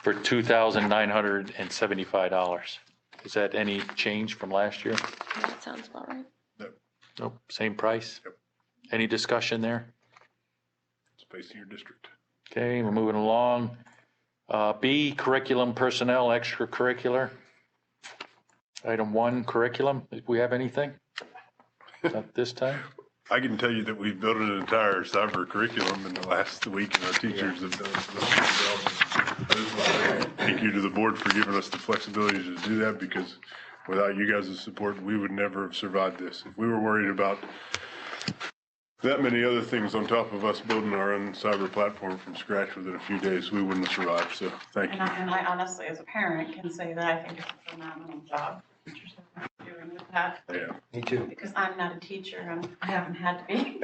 For $2,975. Is that any change from last year? Yeah, that sounds about right. Nope, same price? Yep. Any discussion there? It's based in your district. Okay, we're moving along. B, curriculum personnel, extracurricular. Item 1, curriculum. Do we have anything? Not this time? I can tell you that we've built an entire cyber curriculum in the last week, and our teachers have done it. I just want to say thank you to the board for giving us the flexibility to do that, because without you guys' support, we would never have survived this. If we were worried about that many other things on top of us building our own cyber platform from scratch within a few days, we wouldn't have survived. So thank you. And I honestly, as a parent, can say that I think it's a phenomenal job teachers are doing with that. Yeah. Me too. Because I'm not a teacher and I haven't had to be.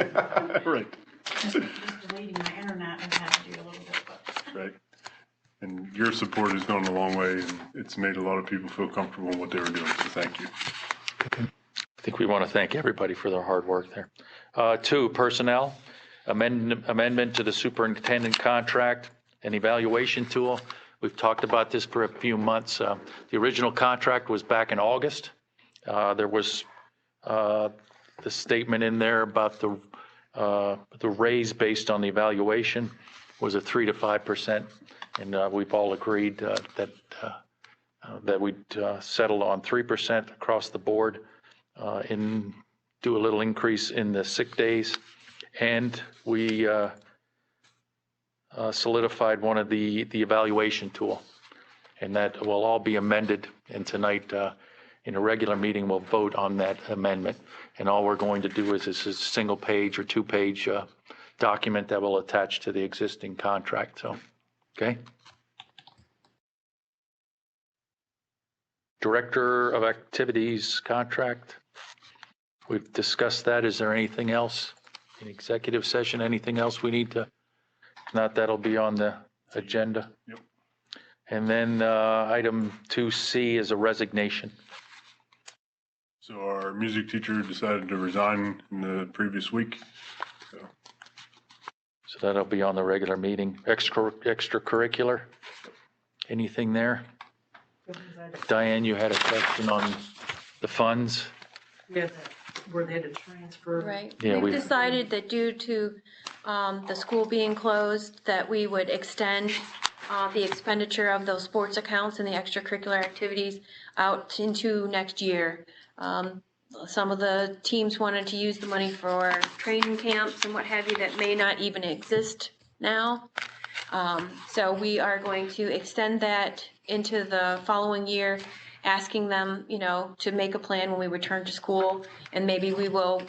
Right. Just deleting my internet, I've had to do a little bit, but. Right. And your support has gone a long way, and it's made a lot of people feel comfortable in what they were doing. So thank you. I think we want to thank everybody for their hard work there. 2, personnel, amendment to the superintendent contract and evaluation tool. We've talked about this for a few months. The original contract was back in August. There was the statement in there about the raise based on the evaluation was a 3 to 5%, and we've all agreed that we'd settle on 3% across the board. Do a little increase in the sick days, and we solidified one of the evaluation tool, and that will all be amended. And tonight, in a regular meeting, we'll vote on that amendment. And all we're going to do is this is a single page or 2-page document that will attach to the existing contract. So, okay. Director of Activities contract. We've discussed that. Is there anything else in executive session? Anything else we need to? If not, that'll be on the agenda. Yep. And then item 2C is a resignation. So our music teacher decided to resign in the previous week. So that'll be on the regular meeting. Extracurricular. Anything there? Diane, you had a question on the funds. Yeah, where they had to transfer. Right. Yeah, We've we- decided that due to the school being closed, that we would extend the expenditure of those sports accounts and the extracurricular activities out into next year. Some of the teams wanted to use the money for training camps and what have you that may not even exist now. So we are going to extend that into the following year, asking them, to make a plan when we return to school, and maybe we will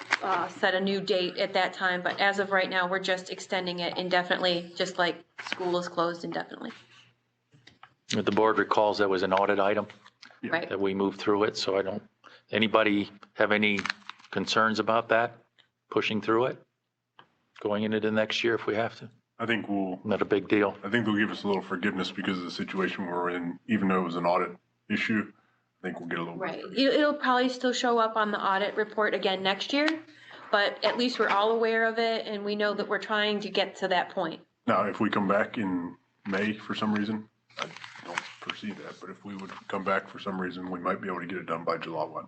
set a new date at that time. But as of right now, we're just extending it indefinitely, just like school is closed indefinitely. The board recalls that was an audit item, Right. that we moved through it, so anybody have any concerns about that, pushing through it? Going into the next year if we have to? I think Not a big deal. I think they'll give us a little forgiveness because of the situation we're in, even though it was an audit issue. I think we'll get a little. Right. It'll probably still show up on the audit report again next year, but at least we're all aware of it and we know that we're trying to get to that point. Now, if we come back in May for some reason, I don't foresee that, but if we would come back for some reason, we might be able to get it done by July 1.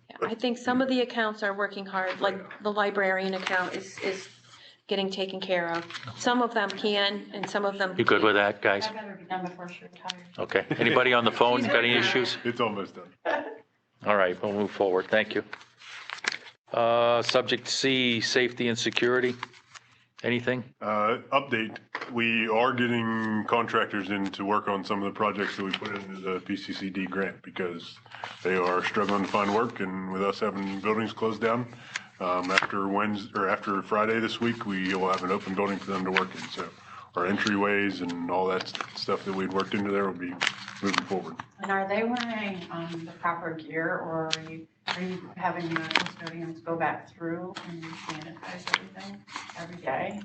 Yeah, I think some of the accounts are working hard, like the librarian account is getting taken care of. Some of them can and some of them. You good with that, guys? I better be done before she retires. Okay. Anybody on the phone got any issues? It's almost done. All right, we'll move forward. Thank you. Subject C, safety and security. Anything? Update, we are getting contractors in to work on some of the projects that we put into the PCCD grant because they are struggling to find work, and with us having buildings closed down, after Friday this week, we will have an open building for them to work in. So our entryways and all that stuff that we'd worked into there will be moving forward. And are they wearing the proper gear, or are you having the custodians go back through and sanitize everything every day?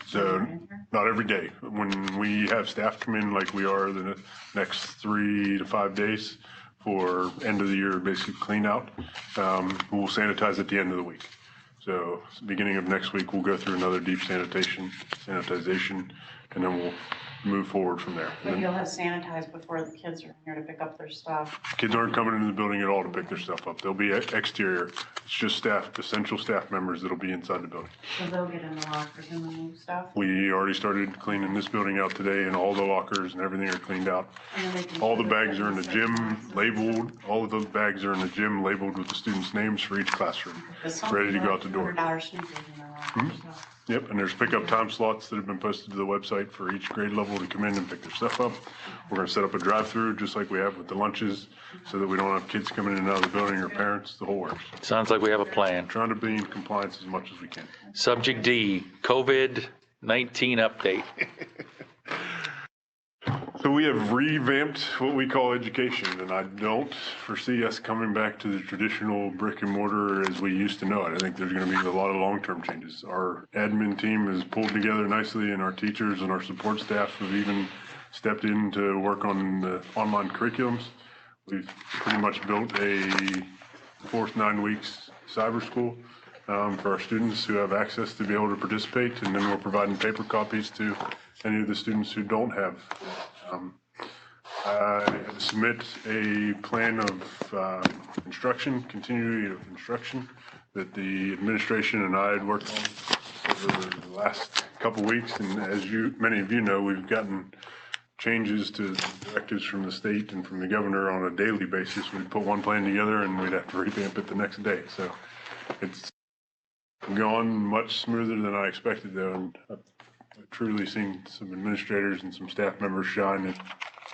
So not every day. When we have staff come in like we are the next 3 to 5 days for end of the year basic clean out, we'll sanitize at the end of the week. So beginning of next week, we'll go through another deep sanitization, and then we'll move forward from there. But you'll have sanitized before the kids are here to pick up their stuff. Kids aren't coming into the building at all to pick their stuff up. They'll be exterior. It's just staff, essential staff members that'll be inside the building. So they'll get in the lockers and remove stuff? We already started cleaning this building out today, and all the lockers and everything are cleaned out. And then they can All the put it bags are in the gym labeled, all of those bags are in the gym labeled with the students' names for each classroom, ready to go out the door. $100 sneakers in their locker, so. Yep, and there's pickup time slots that have been posted to the website for each grade level to come in and pick their stuff up. We're gonna set up a drive-through, just like we have with the lunches, so that we don't have kids coming in and out of the building or parents, the whole works. Sounds like we have a plan. Trying to be in compliance as much as we can. Subject D, COVID-19 update. So we have revamped what we call education, and I don't foresee us coming back to the traditional brick and mortar as we used to know it. I think there's going to be a lot of long-term changes. Our admin team is pulled together nicely, and our teachers and our support staff have even stepped in to work on the online curriculums. We've pretty much built a fourth 9 weeks cyber school for our students who have access to be able to participate, and then we're providing paper copies to any of the students who don't have. I submit a plan of instruction, continuity of instruction that the administration and I had worked on over the last couple weeks. And as many of you know, we've gotten changes to directives from the state and from the governor on a daily basis. We'd put one plan together and we'd have to revamp it the next day. So it's gone much smoother than I expected, though. And I've truly seen some administrators and some staff members shine in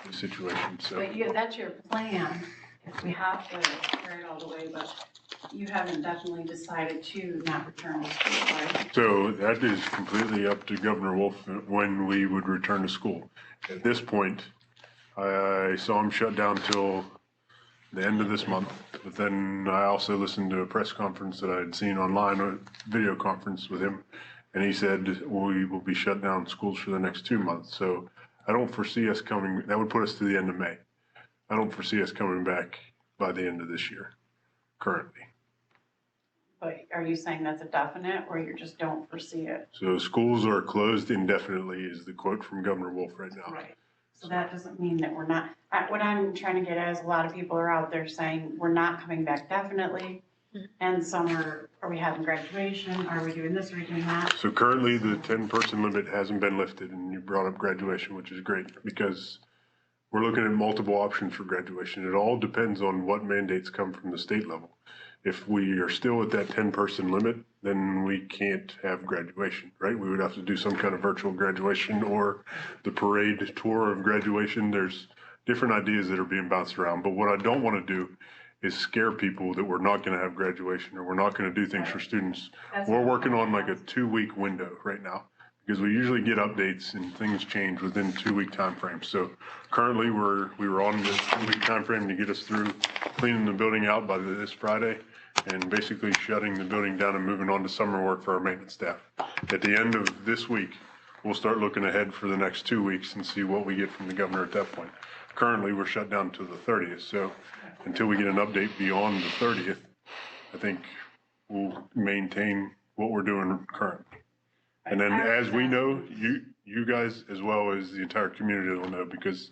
the situation. So But that's your plan, if we have to carry it all the way, but you haven't definitely decided to not return to school, right? So that is completely up to Governor Wolf when we would return to school. At this point, I saw him shut down till the end of this month, but then I also listened to a press conference that I had seen online, a video conference with him, and he said we will be shut down schools for the next 2 months. So I don't foresee us coming, that would put us to the end of May. I don't foresee us coming back by the end of this year, currently. But are you saying that's a definite, or you just don't foresee it? So schools are closed indefinitely is the quote from Governor Wolf right now. Right. So that doesn't mean that we're not, what I'm trying to get at is a lot of people are out there saying we're not coming back definitely. And some are we having graduation? Are we doing this? Are we doing that? So currently the 10-person limit hasn't been lifted, and you brought up graduation, which is great because we're looking at multiple options for graduation. It all depends on what mandates come from the state level. If we are still at that 10-person limit, then we can't have graduation, right? We would have to do some kind of virtual graduation or the parade tour of graduation. There's different ideas that are being bounced around. But what I don't want to do is scare people that we're not going to have graduation or we're not going to do things for students. We're working on like a 2-week window right now because we usually get updates and things change within 2-week time frames. So currently, we were on the 2-week time frame to get us through cleaning the building out by this Friday and basically shutting the building down and moving on to summer work for our maintenance staff. At the end of this week, we'll start looking ahead for the next 2 weeks and see what we get from the governor at that point. Currently, we're shut down to the 30th, so until we get an update beyond the 30th, I think we'll maintain what we're doing currently. And then as we know, you guys as well as the entire community will know, because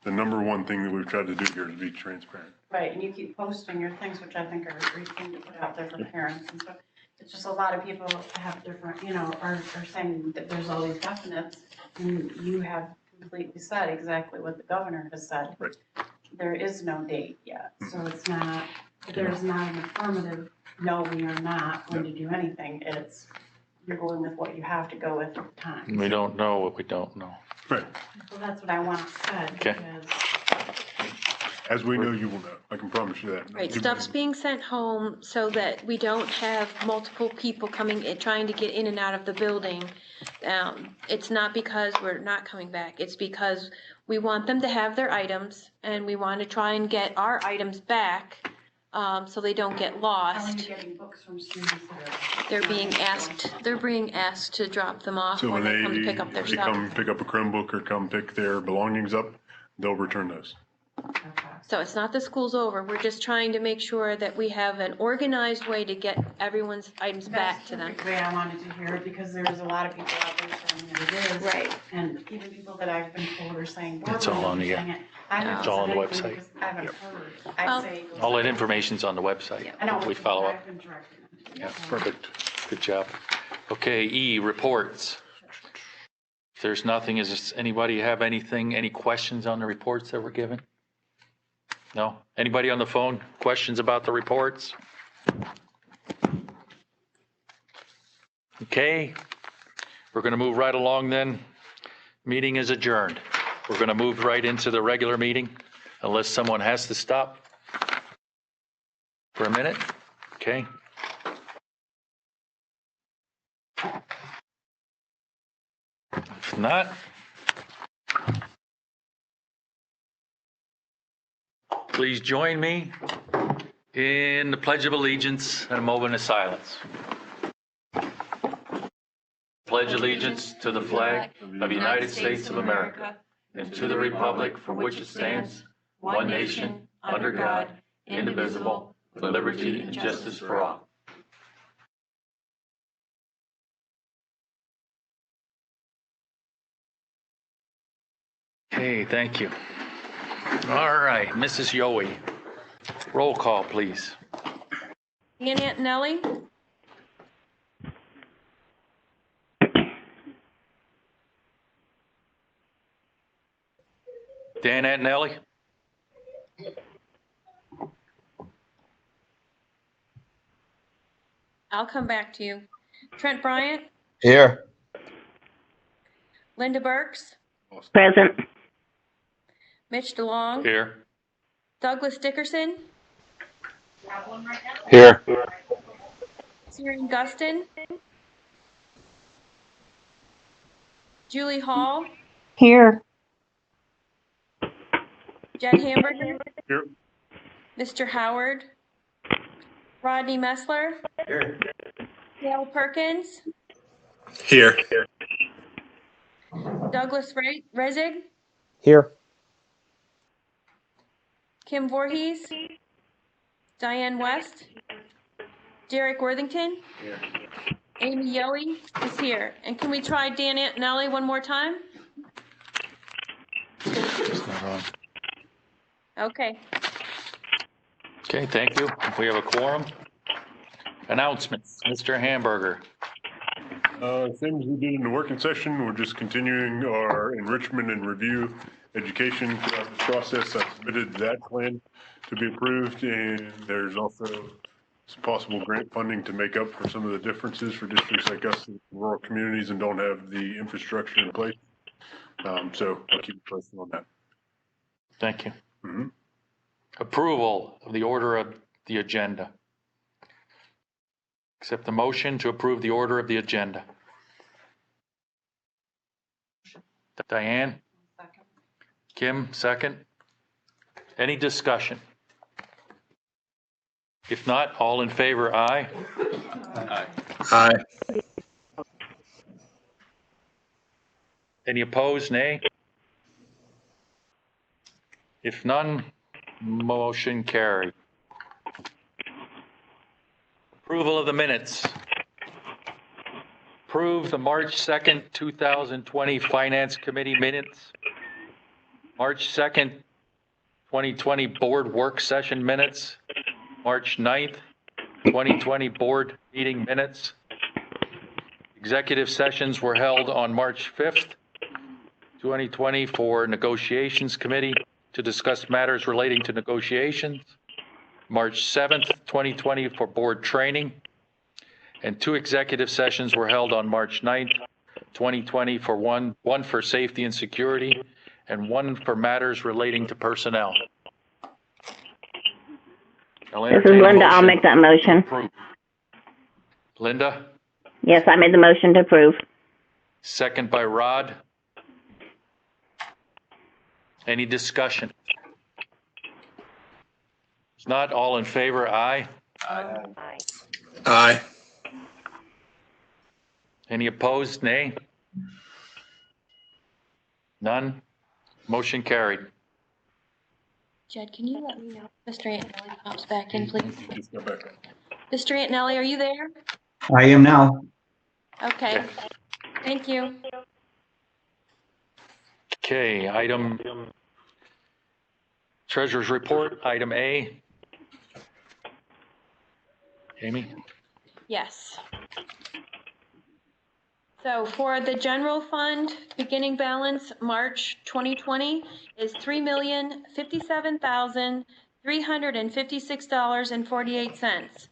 the number one thing that we've tried to do here is be transparent. Right, and you keep posting your things, which I think are a great thing to put out there for parents, and so it's just a lot of people have different, are saying that there's all these definites, and you have completely said exactly what the governor has said. Right. There is no date yet, so it's not, there's not an affirmative, no, we are not going to do anything, it's, you're going with what you have to go with at the time. We don't know what we don't know. Right. Well, that's what I want said, Okay. because As we know, you will know. I can promise you that. Right, stuff's being sent home so that we don't have multiple people coming, trying to get in and out of the building. It's not because we're not coming back, it's because we want them to have their items, and we want to try and get our items back, so they don't get how are lost. you getting books from students that are? They're being asked to drop them off So when when they come to pick up their they stuff. come pick up a Chromebook or come pick their belongings up, they'll return those. So it's not the school's over, we're just trying to make sure that we have an organized way to get everyone's items back to them. That's the way I wanted to hear it, because there's a lot of people out there saying that it is. Right. And even people that I've been told are saying. It's all on the- "Board members are saying it." I haven't It's all on the said anything website. because I haven't heard. Well, I'd say. it goes All that back. information's on the website. I know. We follow up. I've been directing them. Yeah, perfect. Good job. Okay, E, reports. If there's nothing, is anybody have anything, any questions on the reports that were given? No? Anybody on the phone, questions about the reports? Okay, we're going to move right along then. Meeting is adjourned. We're going to move right into the regular meeting unless someone has to stop for a minute. Okay. If not, please join me in the Pledge of Allegiance and a moment of silence. Pledge allegiance to the flag of the United States of America and to the republic for which it stands, one nation, under God, indivisible, with liberty and justice for all. Okay, thank you. All right, Mrs. Yowie, roll call, please. Dan Antonelli, Dan Antonelli? I'll come back to you. Trent Bryant, Here. Linda Burks, Present. Mitch DeLong, Here. Douglas Dickerson, Here. Syrian Guston, Julie Hall, Here. Jed Hamburger, Here. Mr. Howard, Rodney Messler, Here. Dale Perkins, Here. Douglas Rezig, Here. Kim Voorhees, Diane West, Derek Worthington, Amy Yowie is here. And can we try Dan Antonelli one more time? It's not on. Okay. Okay, thank you. We have a quorum. Announcements, Mr. Hamburger. Same as we did in the working session, we're just continuing our enrichment and review education throughout this process. I submitted that plan to be approved, and there's also some possible grant funding to make up for some of the differences for districts like us in rural communities and don't have the infrastructure in place. So I'll keep you posted on that. Thank you. Mhm. Approval of the order of the agenda. Accept the motion to approve the order of the agenda. Diane? Second. Kim, second. Any discussion? If not, all in favor, aye. Aye. Any opposed, nay? If none, motion carried. Approval of the minutes. Approve the March 2nd, 2020 Finance Committee minutes. March 2nd, 2020 Board Work Session minutes. March 9th, 2020 Board Meeting minutes. Executive sessions were held on March 5th, 2020 for Negotiations Committee to discuss matters relating to negotiations. March 7th, 2020 for Board Training. And 2 executive sessions were held on March 9th, 2020 for one for safety and security and 1 for matters relating to personnel. This is Linda. I'll make that motion. Linda, Yes, I made the motion to approve. second by Rod. Any discussion? If not, all in favor, aye. Aye. Any opposed, nay? None? Motion carried. Jed, can you let me know if Mr. Antonelli pops back in, please? Just go back up. Mr. Antonelli, are you there? I am now. Okay, thank you. Okay, item, Treasurer's Report, item A. Amy? Yes. So for the general fund, beginning balance, March 2020 is $3,057,356.48.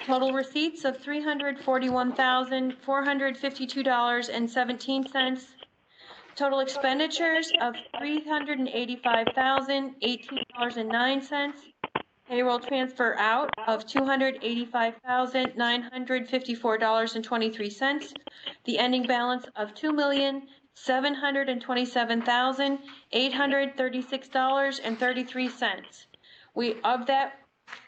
Total receipts of $341,452.17. Total expenditures of $385,018.09. Payroll transfer out of $285,954.23. The ending balance of $2,727,836.33. We, of that,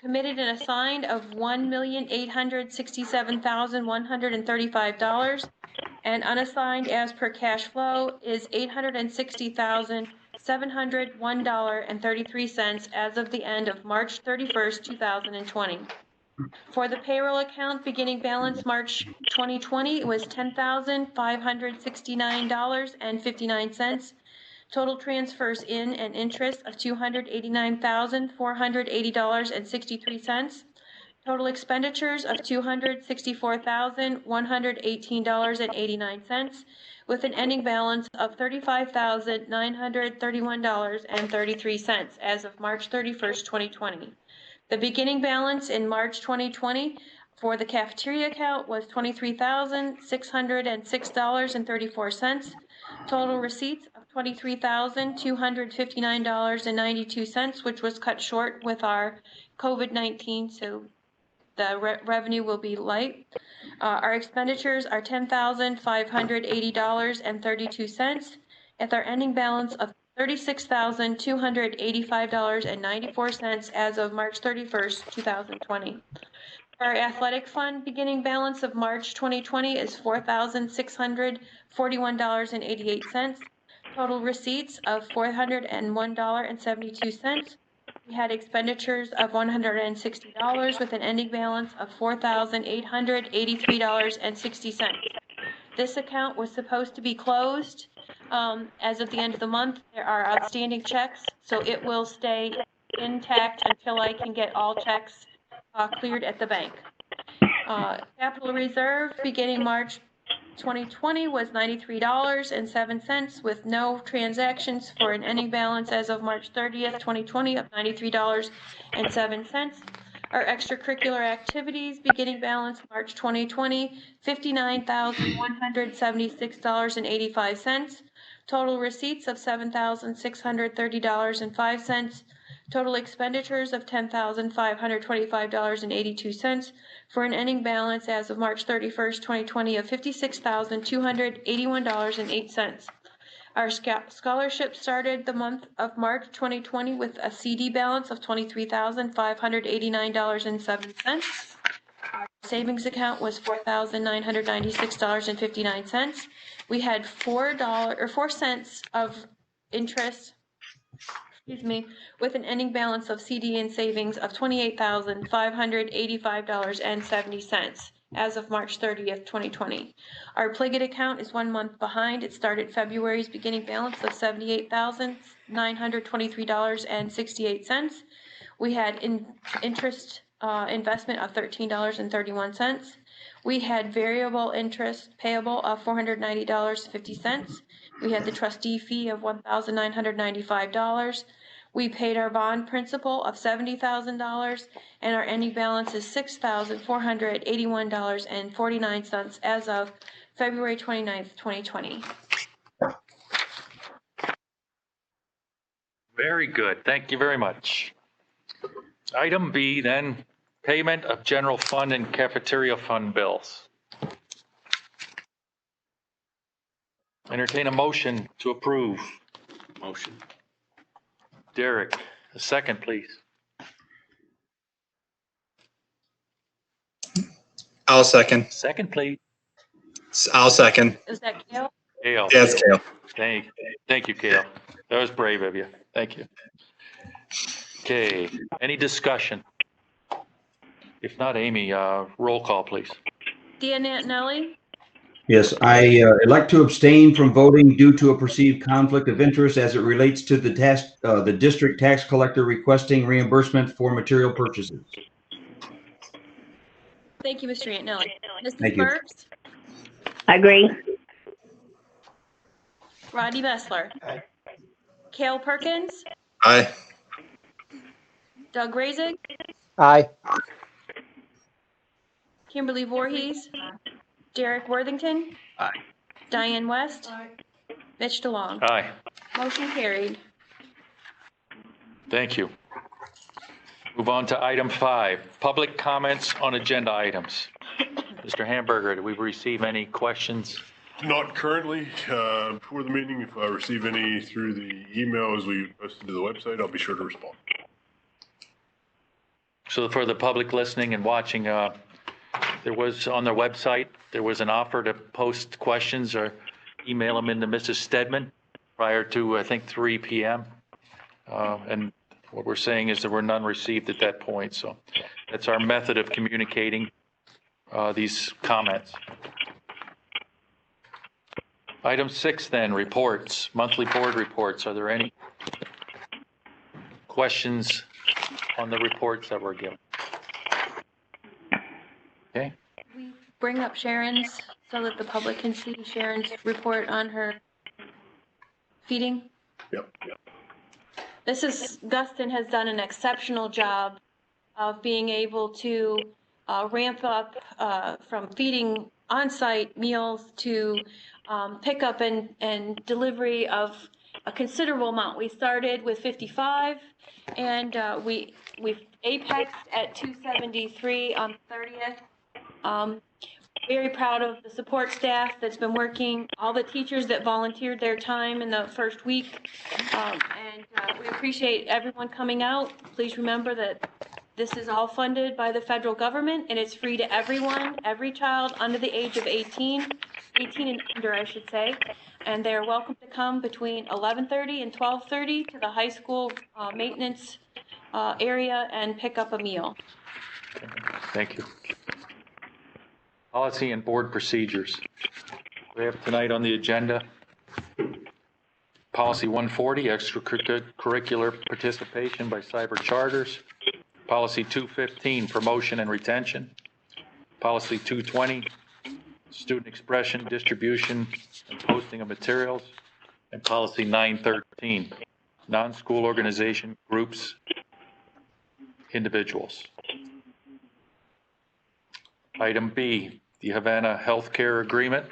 committed and assigned of $1,867,135, and unassigned as per cash flow is $860,701.33 as of the end of March 31st, 2020. For the payroll account, beginning balance March 2020 was $10,569.59. Total transfers in and interest of $289,480.63. Total expenditures of $264,118.89, with an ending balance of $35,931.33 as of March 31st, 2020. The beginning balance in March 2020 for the cafeteria account was $23,606.34. Total receipts of $23,259.92, which was cut short with our COVID-19, so the revenue will be light. Our expenditures are $10,580.32, with our ending balance of $36,285.94 as of March 31st, 2020. Our athletic fund beginning balance of March 2020 is $4,641.88. Total receipts of $401.72. We had expenditures of $160 with an ending balance of $4,883.60. This account was supposed to be closed as of the end of the month. There are outstanding checks, so it will stay intact until I can get all checks cleared at the bank. Capital reserve beginning March 2020 was $93.07 with no transactions, for an ending balance as of March 30th, 2020 of $93.07. Our extracurricular activities beginning balance March 2020, $59,176.85. Total receipts of $7,630.05. Total expenditures of $10,525.82 for an ending balance as of March 31st, 2020 of $56,281.08. Our scholarship started the month of March 2020 with a CD balance of $23,589.07. Our savings account was $4,996.59. We had $4 cents of interest, with an ending balance of CD and savings of $28,585.70 as of March 30th, 2020. Our Pliget account is 1 month behind. It started February's beginning balance of $78,923.68. We had interest investment of $13.31. We had variable interest payable of $490.50. We had the trustee fee of $1,995. We paid our bond principal of $70,000, and our ending balance is $6,481.49 as of February 29th, 2020. Very good. Thank you very much. Item B then, payment of general fund and cafeteria fund bills. Entertain a motion to approve. Motion. Derek, a second, please. I'll second. Second, please. I'll second. Is that Gail? Kale. Yeah, it's Kale. Thank you, Kale. That was brave of you. Thank you. Okay, any discussion? If not, Amy, roll call, please. Dan Antonelli, Yes, I'd like to abstain from voting due to a perceived conflict of interest as it relates to the district tax collector requesting reimbursement for material purchases. thank you, Mr. Antonelli. Thank Mrs. you. Burbs, I agree. Rodney Messler, Aye. Cale Perkins, Aye. Doug Razek, Aye. Kimberly Voorhees, Derek Worthington. Aye. Diane West, Mitch DeLong. Aye, Motion carried. thank you. Move on to item 5, public comments on agenda items. Mr. Hamburger, did we receive any questions? Not currently. Before the meeting, if I receive any through the email as we posted to the website, I'll be sure to respond. So for the public listening and watching, there was on their website, there was an offer to post questions or email them into Mrs. Stedman prior to, I think, 3 p.m. And what we're saying is there were none received at that point. So that's our method of communicating these comments. Item 6 then, reports, monthly board reports. Are there any questions on the reports that were given? Okay. We bring up Sharon's so that the public can see Sharon's report on her feeding. Yep. Guston has done an exceptional job of being able to ramp up from feeding on-site meals to pickup and delivery of a considerable amount. We started with 55 and we've apexed at 273 on the 30th. Very proud of the support staff that's been working, all the teachers that volunteered their time in the first week. We appreciate everyone coming out. Please remember that this is all funded by the federal government and it's free to everyone, every child under the age of 18 and under, I should say. And they're welcome to come between 11:30 and 12:30 to the high school maintenance area and pick up a meal. Thank you. Policy and board procedures. We have tonight on the agenda Policy 140, extracurricular participation by cyber charters. Policy 215, promotion and retention. Policy 220, student expression, distribution, and posting of materials. And Policy 913, non-school organization groups, individuals. Item B, the Havana Healthcare Agreement,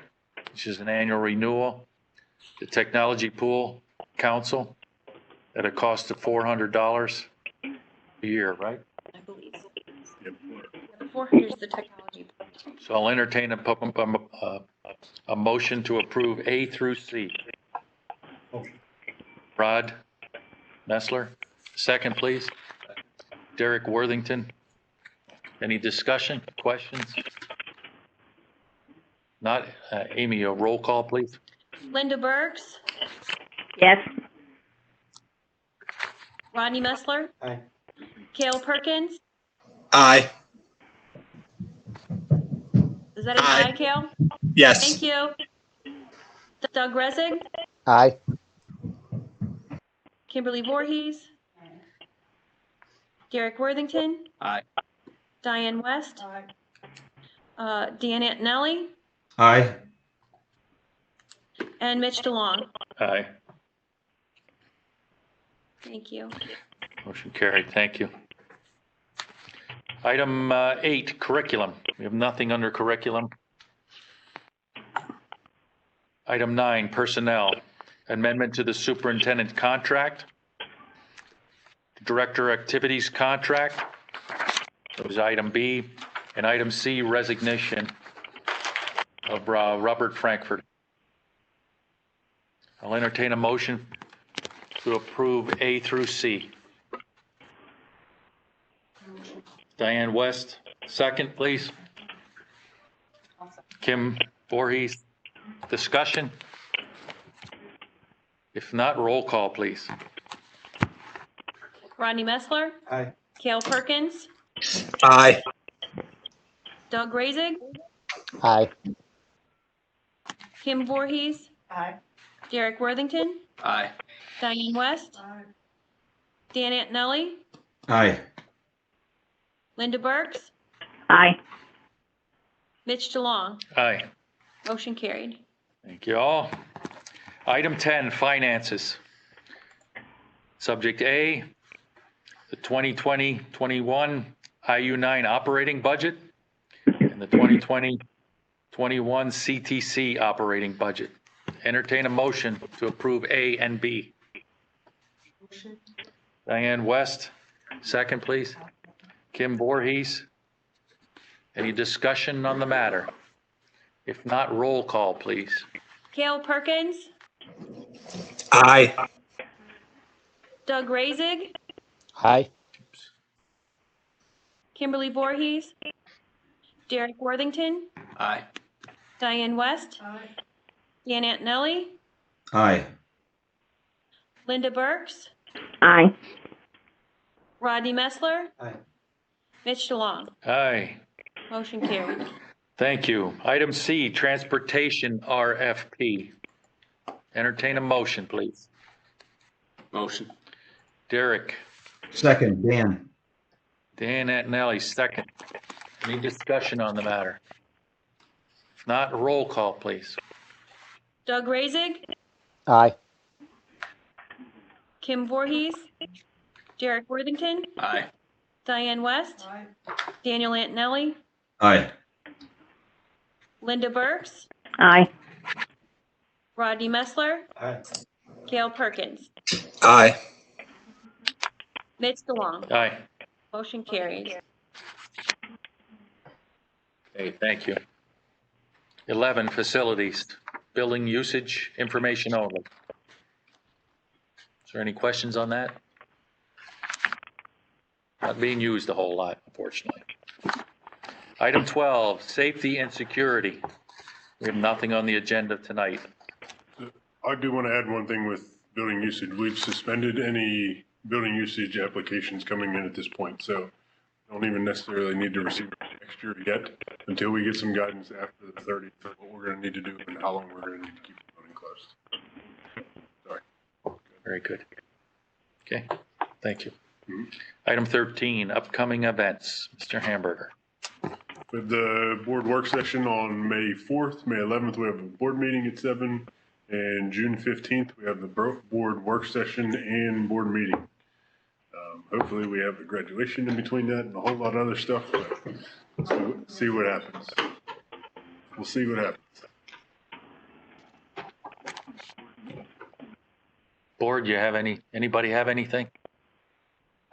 which is an annual renewal. The Technology Pool Council at a cost of $400 a year, right? I believe. The 400 is the technology. So I'll entertain a motion to approve A through C. Motion. Rod Messler, second, please. Derek Worthington. Any discussion, questions? Not, Amy, a roll call, please. Linda Burks, Yes. Rodney Messler, Aye. Cale Perkins. Aye. Is that an Aye. aye, Cale? Yes. Thank you. Doug Resig, Aye. Kimberly Voorhees, Derek Worthington, Aye. Diane West, Dan Antonelli, Aye. and Mitch DeLong. Aye. Thank you. Motion carried. Thank you. Item 8, curriculum. We have nothing under curriculum. Item 9, personnel. Amendment to the superintendent contract. Director activities contract. That was item B. And item C, resignation of Robert Frankfurt. I'll entertain a motion to approve A through C. Diane West, second, please. Kim Voorhees, discussion? If not, roll call, please. Rodney Messler, Aye. Cale Perkins, Aye. Doug Razig, Aye. Kim Voorhees, Aye. Derek Worthington, Aye. Diane West, Dan Antonelli, Aye. Linda Burks, Aye. Mitch DeLong. Aye. Motion carried. Thank you all. Item 10, finances. Subject A, the 2020-21 IU9 operating budget and the 2020-21 CTC operating budget. Entertain a motion to approve A and B. Diane West, second, please. Kim Voorhees. Any discussion on the matter? If not, roll call, please. Cale Perkins, Aye. Doug Razig, Aye. Kimberly Voorhees, Derek Worthington, Aye. Diane West, Dan Antonelli, Aye. Linda Burks, Aye. Rodney Messler, Aye. Mitch DeLong. Aye. Motion carried. Thank you. Item C, transportation RFP. Entertain a motion, please. Motion. Derek, Second, Dan. Dan Antonelli, second. Any discussion on the matter? If not, roll call, please. Doug Razig, Aye. Kim Voorhees, Derek Worthington, Aye. Diane West, Daniel Antonelli, Aye. Linda Burks, Aye. Rodney Messler, Aye. Cale Perkins, Aye. Mitch DeLong. Aye. Motion carried. Okay, thank you. 11, facilities, building usage, information only. Is there any questions on that? Not being used a whole lot, unfortunately. Item 12, safety and security. We have nothing on the agenda tonight. I do want to add one thing with building usage. We've suspended any building usage applications coming in at this point, so don't even necessarily need to receive next year yet until we get some guidance after the 30th of what we're going to need to do and how long we're going to need to keep the building closed. Sorry. Very good. Okay, thank you. Item 13, upcoming events. Mr. Hamburger. With the board work session on May 4th, May 11th, we have a board meeting at 7, and June 15th, we have the board work session and board meeting. Hopefully, we have the graduation in between that and a whole lot of other stuff, but we'll see what happens. We'll see what happens. Board, anybody have anything?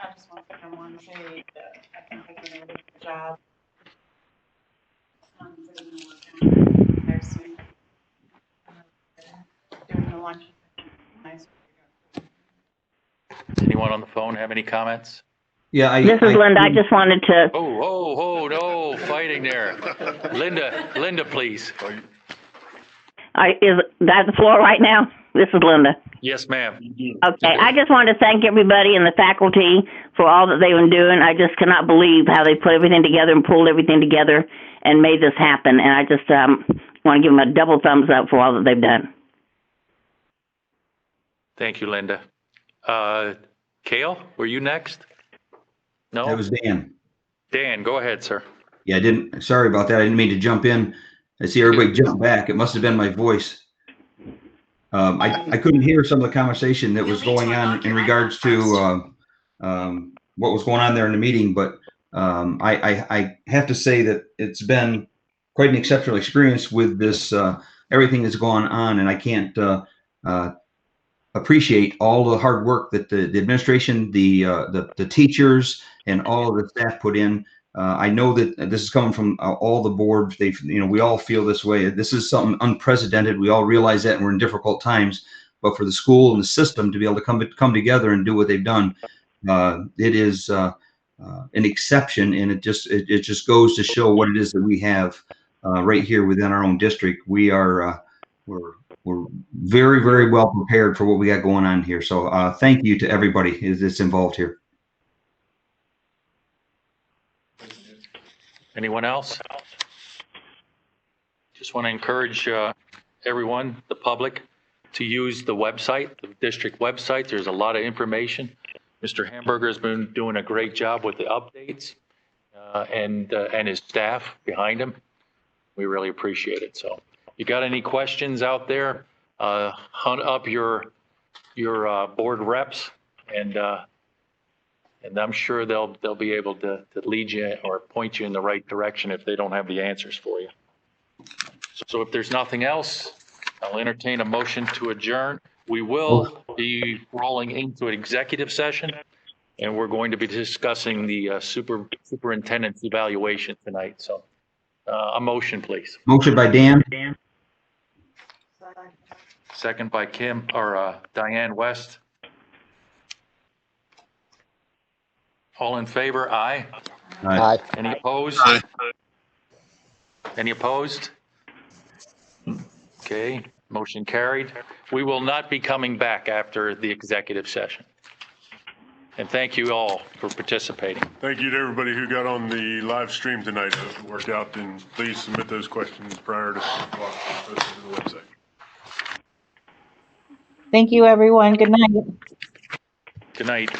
I just want to say that I think they're doing a really good job. Doing the lunch, nice anyone on the phone have any comments? Yeah, This is Linda. I just wanted to, Oh, no, fighting there. Linda, please. is that the floor right now? This is Linda. Yes, ma'am. Okay, I just wanted to thank everybody and the faculty for all that they've been doing. I just cannot believe how they put everything together and pulled everything together and made this happen. And I just want to give them a double thumbs up for all that they've done. Thank you, Linda. Cale, were you next? No? That was Dan. Dan, go ahead, sir. Yeah, sorry about that. I didn't mean to jump in. I see everybody jump back. It must have been my voice. I couldn't hear some of the conversation that was going on in regards to what was going on there in the meeting, but I have to say that it's been quite an exceptional experience with this, everything that's gone on, and I can't appreciate all the hard work that the administration, the teachers, and all of the staff put in. I know that this is coming from all the boards. We all feel this way. This is something unprecedented. We all realize that, and we're in difficult times. But for the school and the system to be able to come together and do what they've done, it is an exception, and it just goes to show what it is that we have right here within our own district. We're very, very well prepared for what we got going on here. So thank you to everybody that's involved here. Anyone else? Just want to encourage everyone, the public, to use the website, the district website. There's a lot of information. Mr. Hamburger has been doing a great job with the updates and his staff behind him. We really appreciate it. So you got any questions out there, hunt up your board reps, and I'm sure they'll be able to lead you or point you in the right direction if they don't have the answers for you. So if there's nothing else, I'll entertain a motion to adjourn. We will be rolling into an executive session, and we're going to be discussing the superintendent's evaluation tonight. So a motion, please. Motion by Dan. Second by Diane West. All in favor? Aye. Aye. Any opposed? Aye. Any opposed? Okay, motion carried. We will not be coming back after the executive session. And thank you all for participating. Thank you to everybody who got on the live stream tonight. It worked out, and please submit those questions prior to 6 o'clock and post it to the website. Thank you, everyone. Good night. Good night.